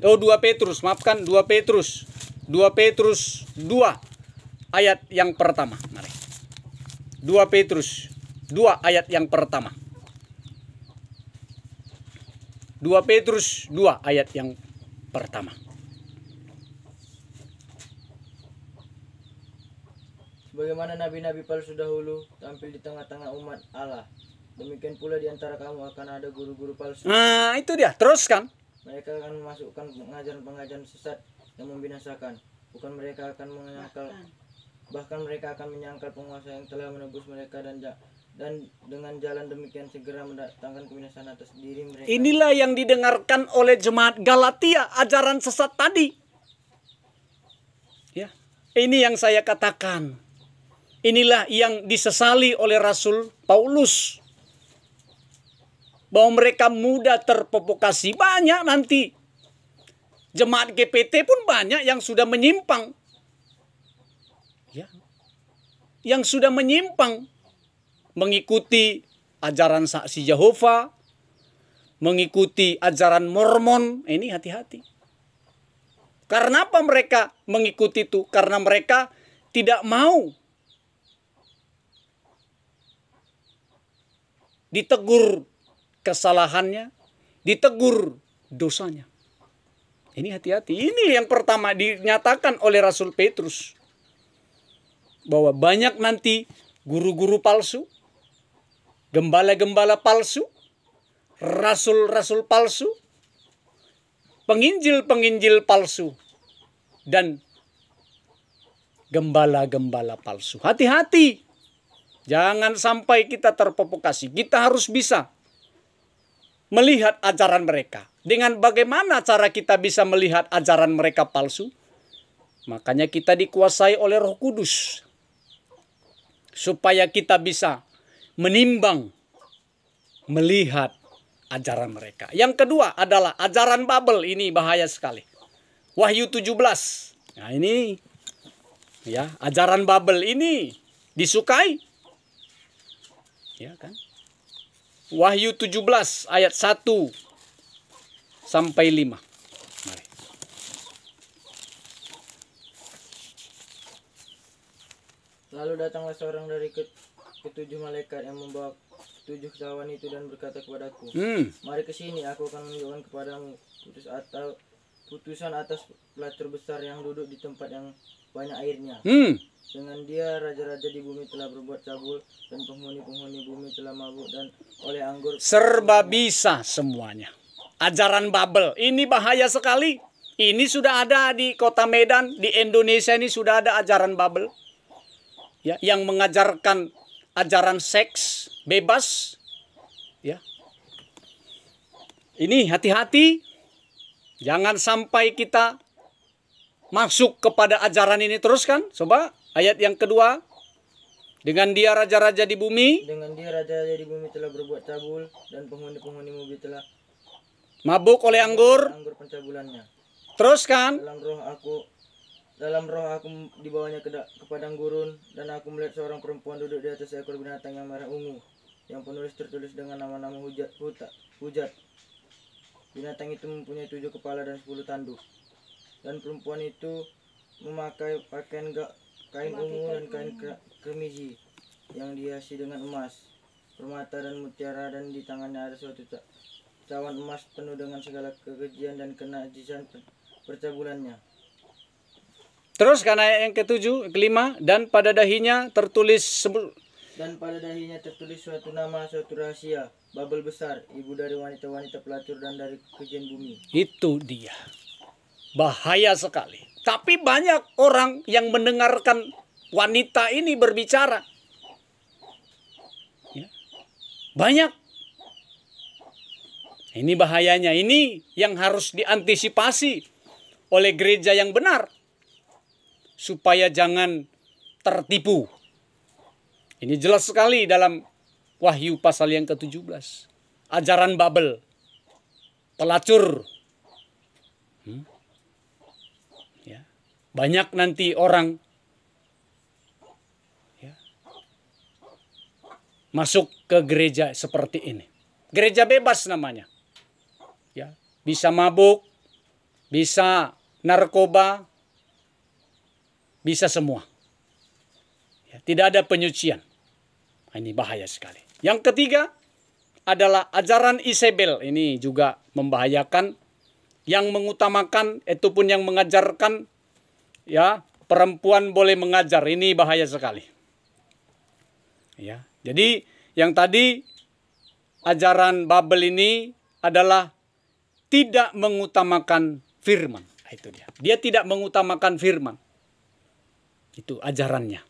Oh, 2 Petrus, maafkan, 2 Petrus. 2 Petrus 2 ayat yang pertama. Mari. 2 Petrus 2 ayat yang pertama. 2 Petrus 2 ayat yang pertama. Sebagaimana nabi-nabi palsu dahulu tampil di tengah-tengah umat Allah, demikian pula di antara kamu akan ada guru-guru palsu. Nah, itu dia. Teruskan. Mereka akan memasukkan pengajaran-pengajaran sesat yang membinasakan. Bahkan mereka akan menyangkal penguasa yang telah menebus mereka dan dengan jalan demikian segera mendatangkan kebinasaan atas diri mereka. Inilah yang didengarkan oleh jemaat Galatia, ajaran sesat tadi. Ya, ini yang saya katakan. Inilah yang disesali oleh Rasul Paulus. Bahwa mereka mudah terprovokasi. Banyak nanti. Jemaat GPT pun banyak yang sudah menyimpang. Ya. Yang sudah menyimpang. Mengikuti ajaran saksi Yehova. Mengikuti ajaran Mormon. Ini hati-hati. Karena apa mereka mengikuti itu? Karena mereka tidak mau ditegur kesalahannya, ditegur dosanya. Ini hati-hati. Ini yang pertama dinyatakan oleh Rasul Petrus. Bahwa banyak nanti guru-guru palsu, gembala-gembala palsu, rasul-rasul palsu, penginjil-penginjil palsu, dan gembala-gembala palsu. Hati-hati. Jangan sampai kita terprovokasi. Kita harus bisa melihat ajaran mereka. Dengan bagaimana cara kita bisa melihat ajaran mereka palsu? Makanya kita dikuasai oleh Roh Kudus. Supaya kita bisa menimbang, melihat ajaran mereka. Yang kedua adalah ajaran Babel. Ini bahaya sekali. Wahyu 17. Nah ini, ya, ajaran Babel ini disukai. Ya kan? Wahyu 17 ayat 1 sampai 5. Mari. Lalu datanglah seorang dari ketujuh malaikat yang membawa ketujuh cawan itu dan berkata kepadaku, mari ke sini, aku akan menunjukkan kepadamu putusan atas pelacur besar yang duduk di tempat yang banyak airnya. Dengan dia raja-raja di bumi telah berbuat cabul dan penghuni-penghuni bumi telah mabuk dan oleh anggur. Serba bisa semuanya. Ajaran Babel ini bahaya sekali. Ini sudah ada di kota Medan, di Indonesia ini sudah ada ajaran Babel. Ya, yang mengajarkan ajaran seks bebas. Ya. Ini hati-hati. Jangan sampai kita masuk kepada ajaran ini. Teruskan, coba ayat yang kedua. Dengan dia raja-raja di bumi. Dengan dia raja-raja di bumi telah berbuat cabul dan penghuni-penghuni bumi telah mabuk oleh anggur pencabulannya. Teruskan. Dalam roh aku dibawanya ke padang gurun dan aku melihat seorang perempuan duduk di atas seekor binatang yang merah ungu yang tertulis dengan nama-nama hujat. Binatang itu mempunyai 7 kepala dan 10 tanduk. Dan perempuan itu memakai pakaian kain ungu dan kain kremisi yang dihiasi dengan emas, permata dan mutiara, dan di tangannya ada suatu cawan emas penuh dengan segala kekejian dan kenajisan percabulannya. Terus karena yang kelima, dan pada dahinya tertulis suatu nama, suatu rahasia, Babel besar, ibu dari wanita-wanita pelacur dan dari kekejian bumi. Itu dia. Bahaya sekali. Tapi banyak orang yang mendengarkan wanita ini berbicara. Ya. Banyak. Ini bahayanya. Ini yang harus diantisipasi oleh gereja yang benar. Supaya jangan tertipu. Ini jelas sekali dalam Wahyu pasal yang ke-17. ajaran Babel, pelacur. Ya. Banyak nanti orang ya, masuk ke gereja seperti ini. Gereja bebas namanya. Ya, bisa mabuk, bisa narkoba, bisa semua. Ya, tidak ada penyucian. Ini bahaya sekali. Yang ketiga adalah ajaran Isabel. Ini juga membahayakan. Yang mengutamakan, itu pun yang mengajarkan, ya, perempuan boleh mengajar. Ini bahaya sekali. Ya, jadi yang tadi ajaran Babel ini adalah tidak mengutamakan firman. Itu dia. Dia tidak mengutamakan firman. Itu ajarannya.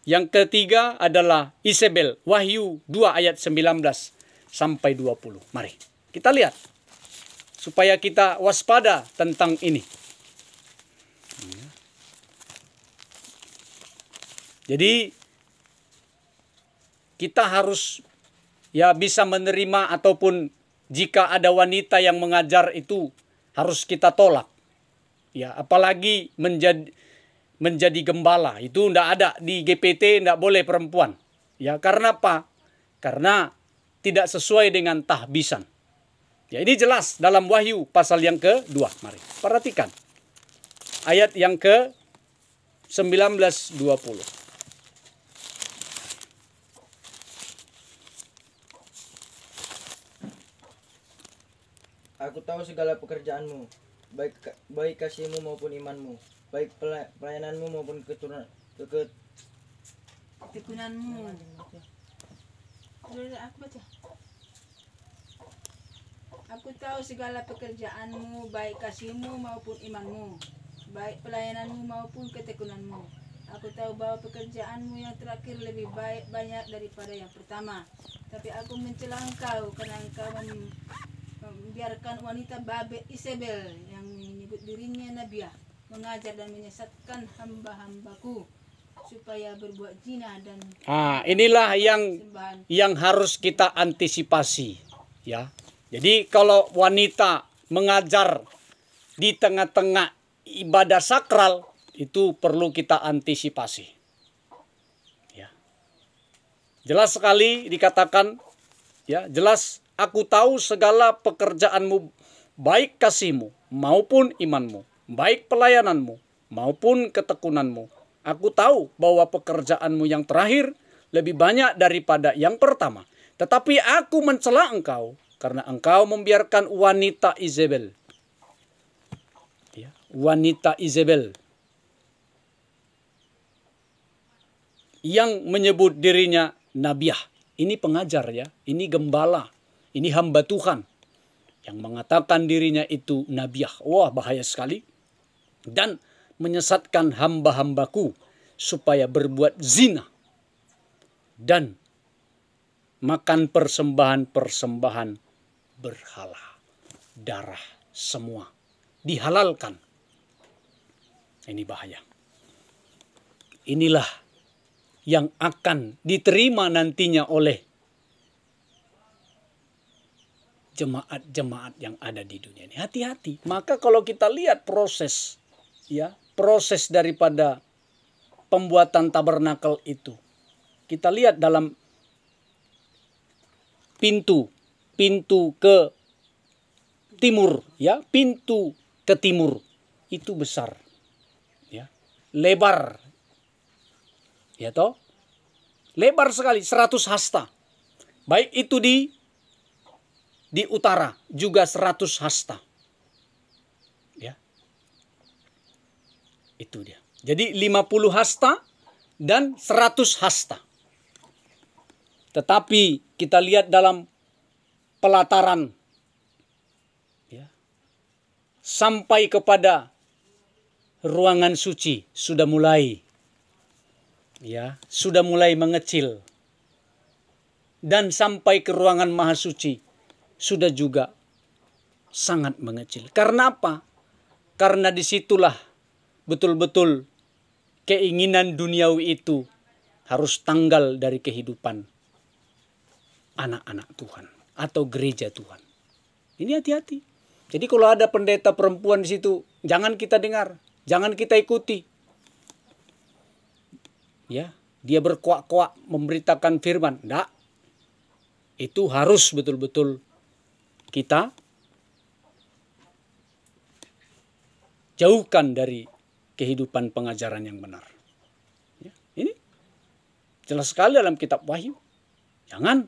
Yang ketiga adalah Isabel, Wahyu 2 ayat 19 sampai 20. Mari kita lihat supaya kita waspada tentang ini. Jadi kita harus ya bisa menerima, ataupun jika ada wanita yang mengajar itu harus kita tolak. Ya, apalagi menjadi gembala, itu tidak ada di GPT, tidak boleh perempuan. Ya, karena apa? Karena tidak sesuai dengan tahbisan. Ya, ini jelas dalam Wahyu pasal yang kedua. Mari perhatikan ayat yang ke 19-20. Aku tahu segala pekerjaanmu, baik kasihmu maupun imanmu, baik pelayananmu maupun ketekunanmu. Aku baca. Aku tahu segala pekerjaanmu, baik kasihmu maupun imanmu, baik pelayananmu maupun ketekunanmu. Aku tahu bahwa pekerjaanmu yang terakhir lebih banyak daripada yang pertama. Tapi aku mencela engkau karena engkau membiarkan wanita Babel Isabel yang menyebut dirinya nabiah mengajar dan menyesatkan hamba-hambaku supaya berbuat zina dan inilah yang harus kita antisipasi, ya. Jadi kalau wanita mengajar di tengah-tengah ibadah sakral, itu perlu kita antisipasi. Ya. Jelas sekali dikatakan, ya, jelas, aku tahu segala pekerjaanmu, baik kasihmu maupun imanmu, baik pelayananmu maupun ketekunanmu. Aku tahu bahwa pekerjaanmu yang terakhir lebih banyak daripada yang pertama. Tetapi aku mencela engkau karena engkau membiarkan wanita Isabel. Ya, wanita Isabel yang menyebut dirinya nabiah. Ini pengajar, ya. Ini gembala. Ini hamba Tuhan yang mengatakan dirinya itu nabiah. Wah, bahaya sekali. Dan menyesatkan hamba-hambaku supaya berbuat zina dan makan persembahan-persembahan berhala. Darah semua dihalalkan. Ini bahaya. Inilah yang akan diterima nantinya oleh jemaat-jemaat yang ada di dunia ini. Hati-hati. Maka kalau kita lihat proses, ya, proses daripada pembuatan tabernakel itu, kita lihat dalam pintu ke timur, ya, pintu ke timur itu besar, ya, lebar, ya toh, lebar sekali, 100 hasta. Baik itu di utara juga 100 hasta. Ya. Itu dia. Jadi 50 hasta dan 100 hasta. Tetapi kita lihat dalam pelataran, ya, sampai kepada ruangan suci sudah mulai, ya, sudah mulai mengecil. Dan sampai ke ruangan maha suci sudah juga sangat mengecil. Karena apa? Karena disitulah betul-betul keinginan duniawi itu harus tanggal dari kehidupan anak-anak Tuhan. atau gereja Tuhan. Ini hati-hati. Jadi kalau ada pendeta perempuan di situ, jangan kita dengar, jangan kita ikuti. Ya, dia berkuak-kuak memberitakan firman. Enggak. Itu harus betul-betul kita jauhkan dari kehidupan pengajaran yang benar. Ya, ini jelas sekali dalam kitab Wahyu. Jangan.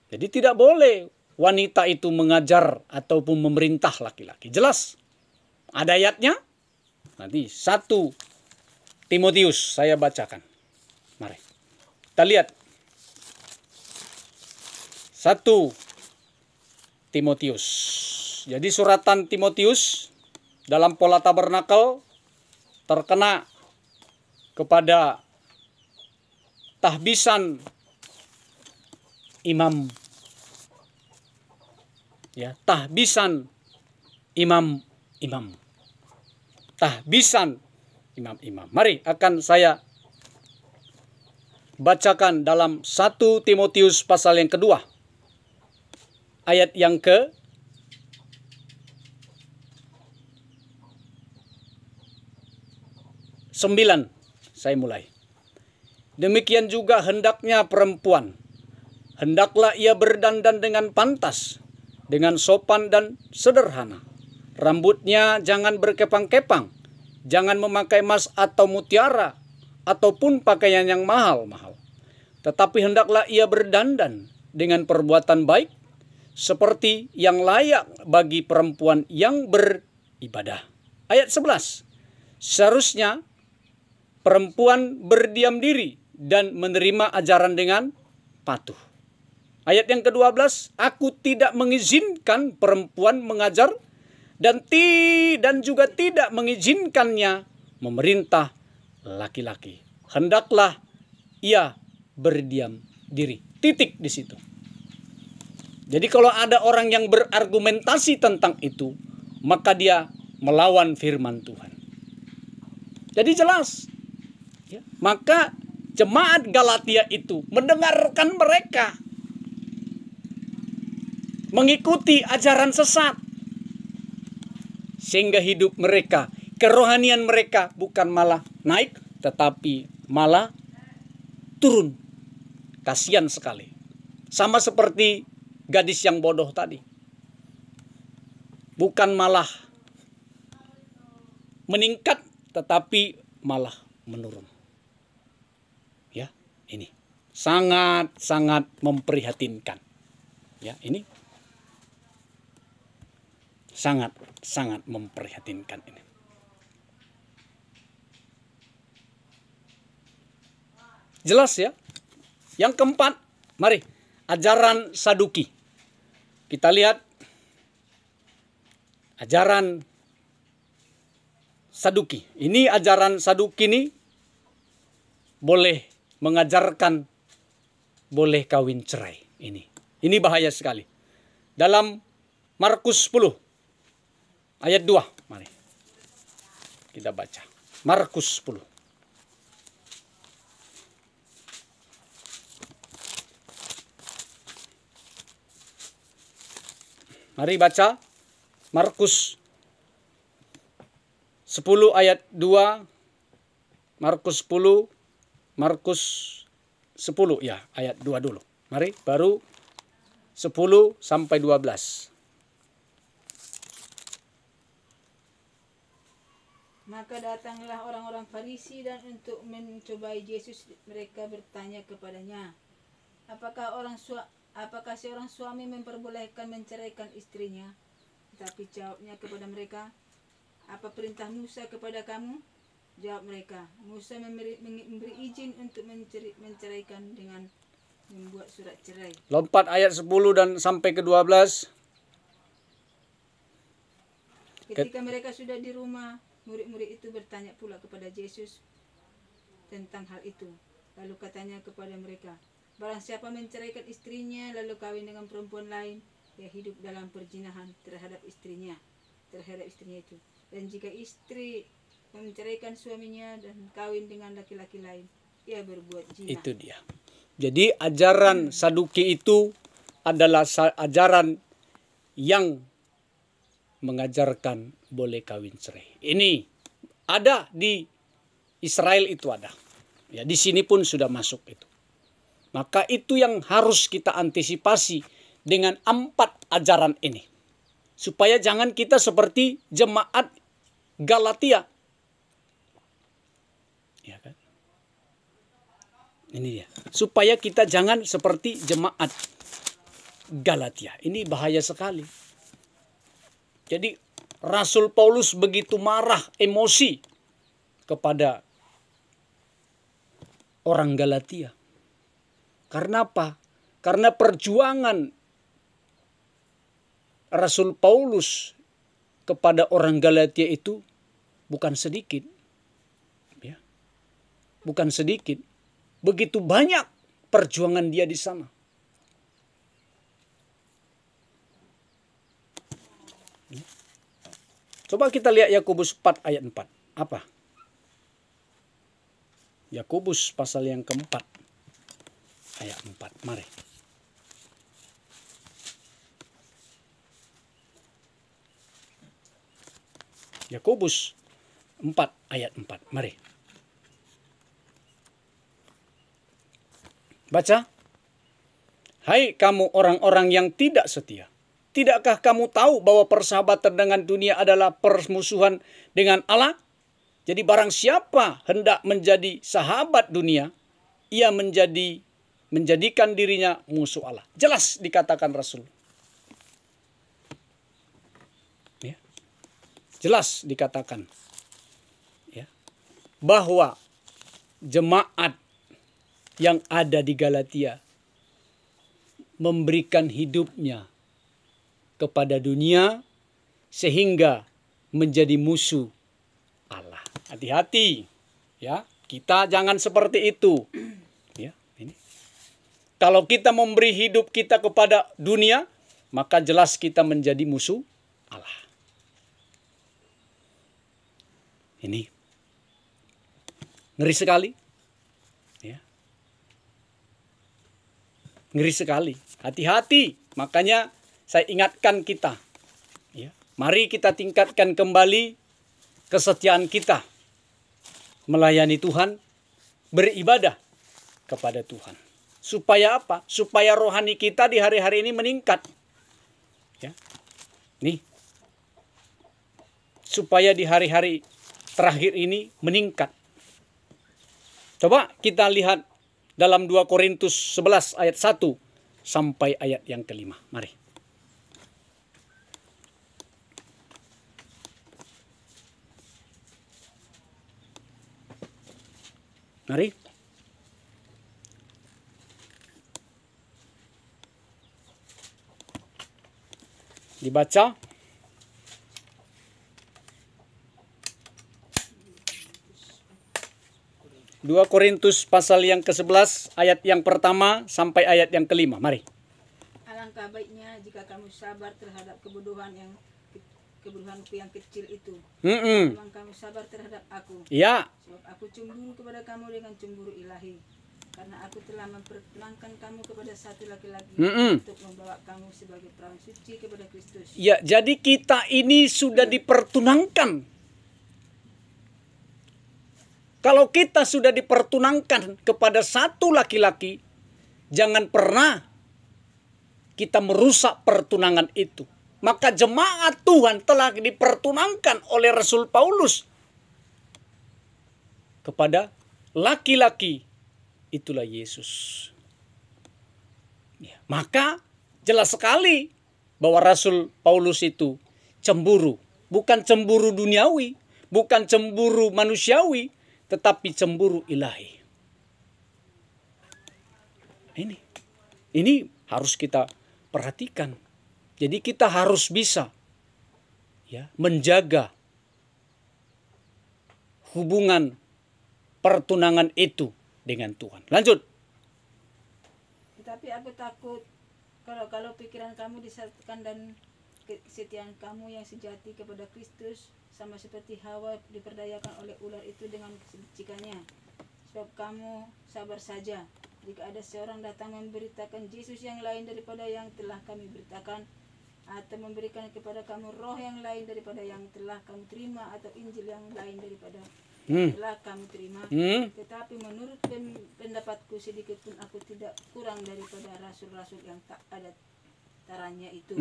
Jadi tidak boleh wanita itu mengajar ataupun memerintah laki-laki. Jelas. Ada ayatnya. Nanti 1 Timotius saya bacakan. Mari. Kita lihat. 1 Timotius. Jadi suratan Timotius dalam pola tabernakel terkena kepada tahbisan imam. Ya, tahbisan imam-imam. Tahbisan imam-imam. Mari akan saya bacakan dalam 1 Timotius pasal yang kedua. Ayat yang ke 9. Saya mulai. Demikian juga hendaknya perempuan. Hendaklah ia berdandan dengan pantas, dengan sopan dan sederhana. Rambutnya jangan berkepang-kepang, jangan memakai emas atau mutiara, ataupun pakaian yang mahal-mahal. Tetapi hendaklah ia berdandan dengan perbuatan baik, seperti yang layak bagi perempuan yang beribadah. Ayat 11. Seharusnya perempuan berdiam diri dan menerima ajaran dengan patuh. Ayat yang ke-12, aku tidak mengizinkan perempuan mengajar dan juga tidak mengizinkannya memerintah laki-laki. Hendaklah ia berdiam diri. Titik di situ. Jadi kalau ada orang yang berargumentasi tentang itu, maka dia melawan firman Tuhan. Jadi jelas. Ya, maka jemaat Galatia itu mendengarkan mereka mengikuti ajaran sesat. Sehingga hidup mereka, kerohanian mereka bukan malah naik, tetapi malah turun. Kasihan sekali. Sama seperti gadis yang bodoh tadi. Bukan malah meningkat, tetapi malah menurun. Ya, ini sangat-sangat memprihatinkan. Ya, ini sangat-sangat memprihatinkan ini. Jelas ya? Yang keempat, mari, ajaran Saduki. Kita lihat ajaran Saduki. Ini ajaran Saduki ini boleh mengajarkan boleh kawin cerai. Ini bahaya sekali. Dalam Markus 10 ayat 2, mari kita baca. Markus 10. Mari baca Markus 10 ayat 2. Markus 10 ya, ayat 2 dulu. Mari, baru 10 sampai 12. Maka datanglah orang-orang Farisi dan untuk mencobai Yesus mereka bertanya kepadanya, apakah seorang suami memperbolehkan menceraikan istrinya? Tetapi jawabnya kepada mereka, apa perintah Musa kepada kamu? Jawab mereka, Musa memberi izin untuk menceraikan dengan membuat surat cerai. Lompat ayat 10 dan sampai ke 12. Ketika mereka sudah di rumah, murid-murid itu bertanya pula kepada Yesus tentang hal itu. Lalu katanya kepada mereka, barang siapa menceraikan istrinya lalu kawin dengan perempuan lain, ia hidup dalam perzinahan terhadap istrinya itu. Dan jika istri menceraikan suaminya dan kawin dengan laki-laki lain, ia berbuat zina. Itu dia. Jadi ajaran Saduki itu adalah ajaran yang mengajarkan boleh kawin cerai. Ini ada di Israel, itu ada. Ya, di sini pun sudah masuk itu. Maka itu yang harus kita antisipasi dengan 4 ajaran ini. Supaya jangan kita seperti jemaat Galatia. Ya kan? Ini dia. Supaya kita jangan seperti jemaat Galatia. Ini bahaya sekali. Jadi Rasul Paulus begitu marah, emosi kepada orang Galatia. Karena apa? Karena perjuangan Rasul Paulus kepada orang Galatia itu bukan sedikit. Ya. Bukan sedikit. Begitu banyak perjuangan dia di sana. Coba kita lihat Yakobus 4 ayat 4. Apa? Yakobus pasal yang keempat ayat 4. Mari. Yakobus 4 ayat 4. Mari. Baca. Hai kamu orang-orang yang tidak setia. Tidakkah kamu tahu bahwa persahabatan dengan dunia adalah permusuhan dengan Allah? Jadi barang siapa hendak menjadi sahabat dunia, ia menjadikan dirinya musuh Allah. Jelas dikatakan Rasul. Ya. Jelas dikatakan. Ya. Bahwa jemaat yang ada di Galatia memberikan hidupnya kepada dunia sehingga menjadi musuh Allah. Hati-hati, ya. Kita jangan seperti itu. Ya, ini. Kalau kita memberi hidup kita kepada dunia, maka jelas kita menjadi musuh Allah. Ini ngeri sekali. Ya. Ngeri sekali. Hati-hati. Makanya saya ingatkan kita, ya, mari kita tingkatkan kembali kesetiaan kita melayani Tuhan, beribadah kepada Tuhan. Supaya apa? Supaya rohani kita di hari-hari ini meningkat. Ya. Nih. Supaya di hari-hari terakhir ini meningkat. Coba kita lihat dalam 2 Korintus 11 ayat 1 sampai ayat yang ke-5. Mari. Mari. Dibaca. Dua Korintus pasal yang ke-11 ayat yang pertama sampai ayat yang ke-5. Mari. Alangkah baiknya jika kamu sabar terhadap kebodohanku yang kecil itu. Memang kamu sabar terhadap aku. Ya. Sebab aku cemburu kepada kamu dengan cemburu ilahi. Karena aku telah mempertunangkan kamu kepada satu laki-laki untuk membawa kamu sebagai perawan suci kepada Kristus. Ya, jadi kita ini sudah dipertunangkan. Kalau kita sudah dipertunangkan kepada satu laki-laki, jangan pernah kita merusak pertunangan itu. Maka jemaat Tuhan telah dipertunangkan oleh Rasul Paulus kepada laki-laki, itulah Yesus. Ya, maka jelas sekali bahwa Rasul Paulus itu cemburu. Bukan cemburu duniawi, bukan cemburu manusiawi, tetapi cemburu ilahi. Ini harus kita perhatikan. Jadi kita harus bisa, ya, menjaga hubungan pertunangan itu dengan Tuhan. Lanjut. Tetapi aku takut kalau pikiran kamu disatukan dan kesetiaan kamu yang sejati kepada Kristus sama seperti Hawa diperdayakan oleh ular itu dengan keselicikannya. Sebab kamu sabar saja Jika ada seorang datang memberitakan Yesus yang lain daripada yang telah kami beritakan, atau memberikan kepada kamu roh yang lain daripada yang telah kamu terima, atau Injil yang lain daripada yang telah kamu terima, tetapi menurut pendapatku sedikit pun aku tidak kurang daripada rasul-rasul yang tak ada taranya itu.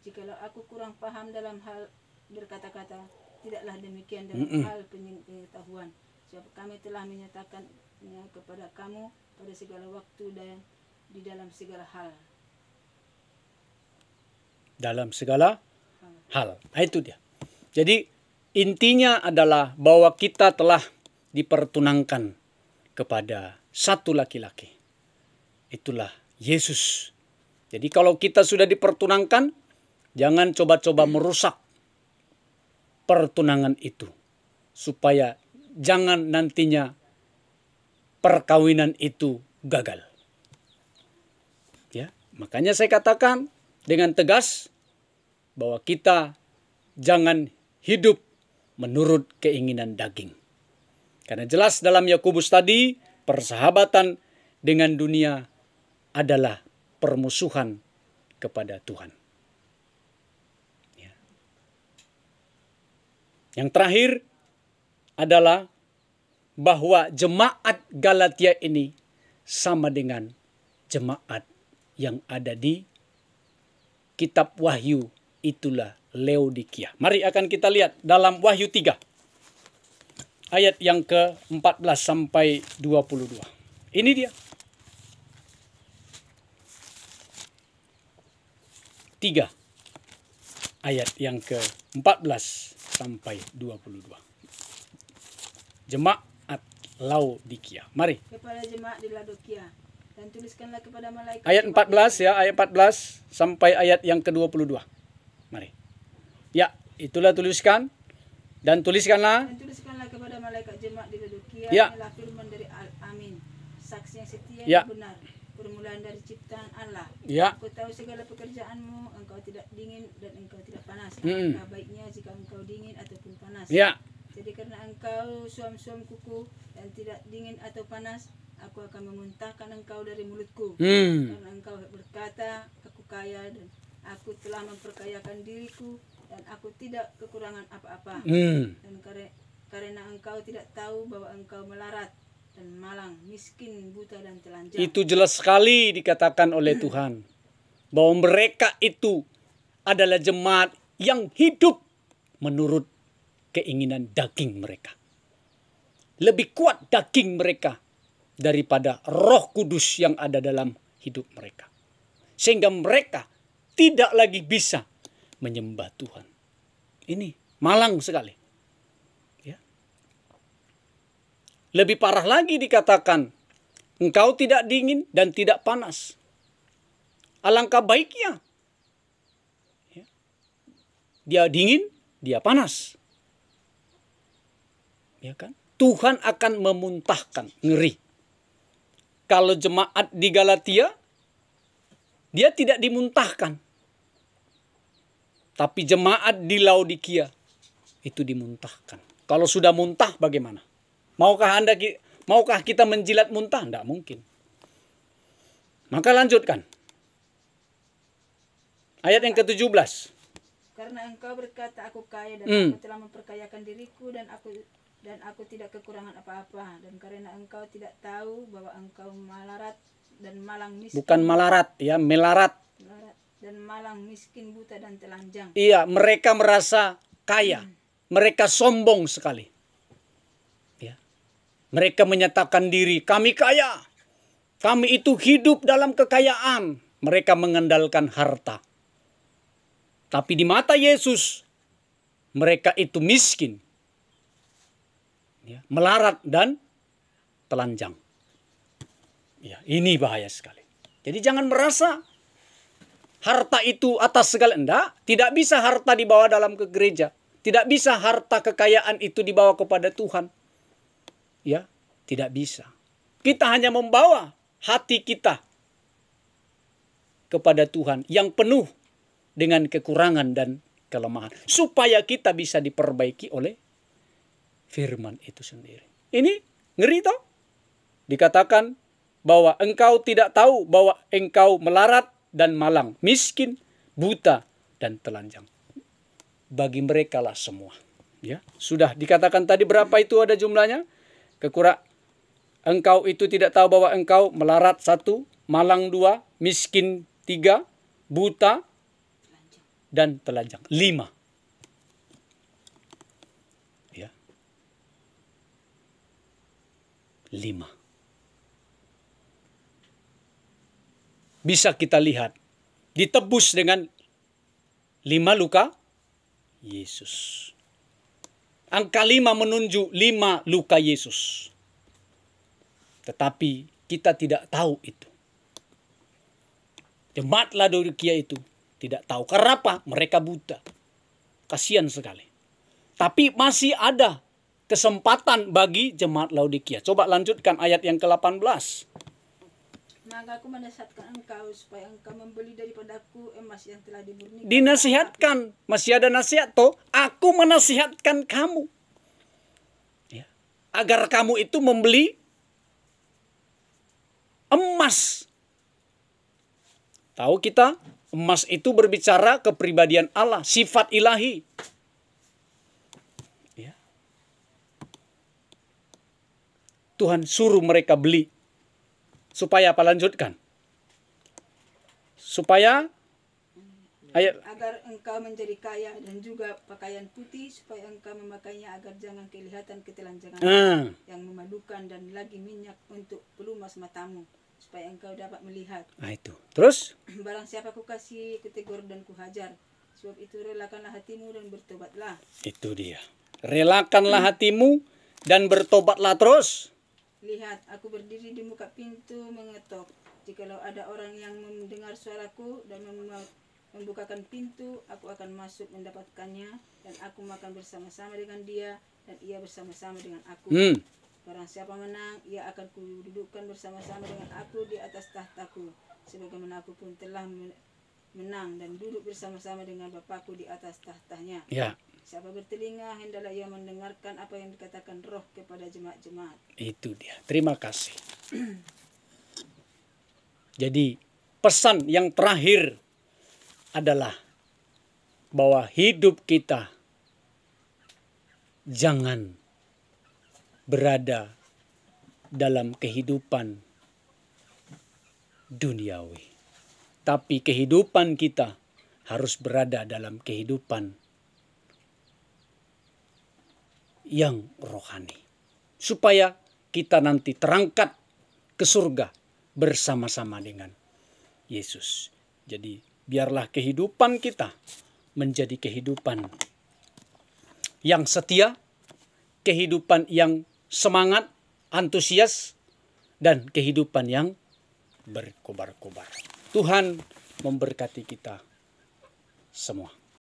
Jikalau aku kurang paham dalam hal berkata-kata, tidaklah demikian dalam hal pengetahuan, sebab kami telah menyatakannya kepada kamu pada segala waktu dan di dalam segala hal. Dalam segala hal. Nah, itu dia. Jadi intinya adalah bahwa kita telah dipertunangkan kepada satu laki-laki. Itulah Yesus. Jadi kalau kita sudah dipertunangkan, jangan coba-coba merusak pertunangan itu. Supaya jangan nantinya perkawinan itu gagal. Ya, makanya saya katakan dengan tegas bahwa kita jangan hidup menurut keinginan daging. Karena jelas dalam Yakobus tadi, persahabatan dengan dunia adalah permusuhan kepada Tuhan. Ya. Yang terakhir adalah bahwa jemaat Galatia ini sama dengan jemaat yang ada di kitab Wahyu, itulah Laodikia. Mari akan kita lihat dalam Wahyu 3 ayat yang ke-14 sampai 22. Ini dia. 3 ayat yang ke-14 sampai 22. Jemaat Laodikia. Mari. Kepada jemaat di Laodikia, dan tuliskanlah kepada malaikat. Ayat 14 ya, ayat 14 sampai ayat yang ke-22. Mari. Ya, itulah tuliskan. Dan tuliskanlah. Dan tuliskanlah kepada malaikat jemaat di Laodikia, Ya. inilah firman dari Amin, saksi yang setia Ya. dan benar, permulaan dari ciptaan Allah. Ya. Aku tahu segala pekerjaanmu, engkau tidak dingin dan engkau tidak panas. Mm-mm. Apakah baiknya jika engkau dingin ataupun panas? Ya. Jadi karena engkau suam-suam kuku dan tidak dingin atau panas, aku akan memuntahkan engkau dari mulutku. Karena engkau berkata, aku kaya dan aku telah memperkayakan diriku dan aku tidak kekurangan apa-apa. Dan karena engkau tidak tahu bahwa engkau melarat dan malang, miskin, buta dan telanjang. Itu jelas sekali dikatakan oleh Tuhan. Bahwa mereka itu adalah jemaat yang hidup menurut keinginan daging mereka. Lebih kuat daging mereka daripada Roh Kudus yang ada dalam hidup mereka. Sehingga mereka tidak lagi bisa menyembah Tuhan. Ini malang sekali. Ya. Lebih parah lagi dikatakan, engkau tidak dingin dan tidak panas. Alangkah baiknya. Ya. Dia dingin, dia panas. Ya kan? Tuhan akan memuntahkan, ngeri. Kalau jemaat di Galatia, dia tidak dimuntahkan. Tapi jemaat di Laodikia itu dimuntahkan. Kalau sudah muntah bagaimana? Maukah kita menjilat muntah? Tidak mungkin. Maka lanjutkan. Ayat yang ke-17. Karena engkau berkata, aku kaya dan aku telah memperkayakan diriku dan aku tidak kekurangan apa-apa. Dan karena engkau tidak tahu bahwa engkau malarat dan malang miskin. Bukan malarat, ya, melarat. Dan malang miskin, buta dan telanjang. Iya, mereka merasa kaya. Mereka sombong sekali. Ya. Mereka menyatakan diri, kami kaya. Kami itu hidup dalam kekayaan. Mereka mengandalkan harta. Tapi di mata Yesus, mereka itu miskin. Ya, melarat dan telanjang. Ya, ini bahaya sekali. Jadi jangan merasa harta itu atas segala. Tidak bisa harta dibawa dalam ke gereja. Tidak bisa harta kekayaan itu dibawa kepada Tuhan. Ya, tidak bisa. Kita hanya membawa hati kita kepada Tuhan yang penuh dengan kekurangan dan kelemahan. Supaya kita bisa diperbaiki oleh firman itu sendiri. Ini ngeri toh? Dikatakan bahwa engkau tidak tahu bahwa engkau melarat dan malang, miskin, buta, dan telanjang. Bagi mereka lah semua. Ya, sudah dikatakan tadi berapa itu ada jumlahnya? Engkau itu tidak tahu bahwa engkau melarat 1, malang 2, miskin 3, buta, dan telanjang 5. Ya. 5. Bisa kita lihat ditebus dengan 5 luka Yesus. Angka 5 menunjuk 5 luka Yesus. Tetapi kita tidak tahu itu. Jemaat Laodikia itu tidak tahu. Karena apa? Mereka buta. Kasihan sekali. Tapi masih ada kesempatan bagi jemaat Laodikia. Coba lanjutkan ayat yang ke-18. Maka aku menasihatkan engkau supaya engkau membeli daripadaku emas yang telah dimurnikan. Dinasihatkan. Masih ada nasihat toh. Aku menasihatkan kamu. Ya. Agar kamu itu membeli emas. Tahu kita, emas itu berbicara kepribadian Allah, sifat ilahi. Ya. Tuhan suruh mereka beli. Supaya apa? Lanjutkan. Supaya agar engkau menjadi kaya dan juga pakaian putih supaya engkau memakainya agar jangan kelihatan ketelanjangan yang memalukan dan lagi minyak untuk pelumas matamu supaya engkau dapat melihat. Nah itu. Terus? Barang siapa ku kasih, kutegur dan kuhajar. Sebab itu relakanlah hatimu dan bertobatlah. Itu dia. Relakanlah hatimu dan bertobatlah terus. Lihat, aku berdiri di muka pintu mengetok. Jikalau ada orang yang mendengar suaraku dan membukakan pintu, aku akan masuk mendapatkannya dan aku makan bersama-sama dengan dia dan ia bersama-sama dengan aku. Barang siapa menang, ia akan kududukkan bersama-sama dengan aku di atas tahtaku, sebagaimana aku pun telah menang dan duduk bersama-sama dengan Bapakku di atas tahtanya. Ya. Siapa bertelinga, hendaklah ia mendengarkan apa yang dikatakan Roh kepada jemaat-jemaat. Itu dia. Terima kasih. Jadi pesan yang terakhir adalah bahwa hidup kita jangan berada dalam kehidupan duniawi. Tapi kehidupan kita harus berada dalam kehidupan yang rohani. Supaya kita nanti terangkat ke surga bersama-sama dengan Yesus. Jadi biarlah kehidupan kita menjadi kehidupan yang setia, kehidupan yang semangat, antusias, dan kehidupan yang berkobar-kobar. Tuhan memberkati kita semua.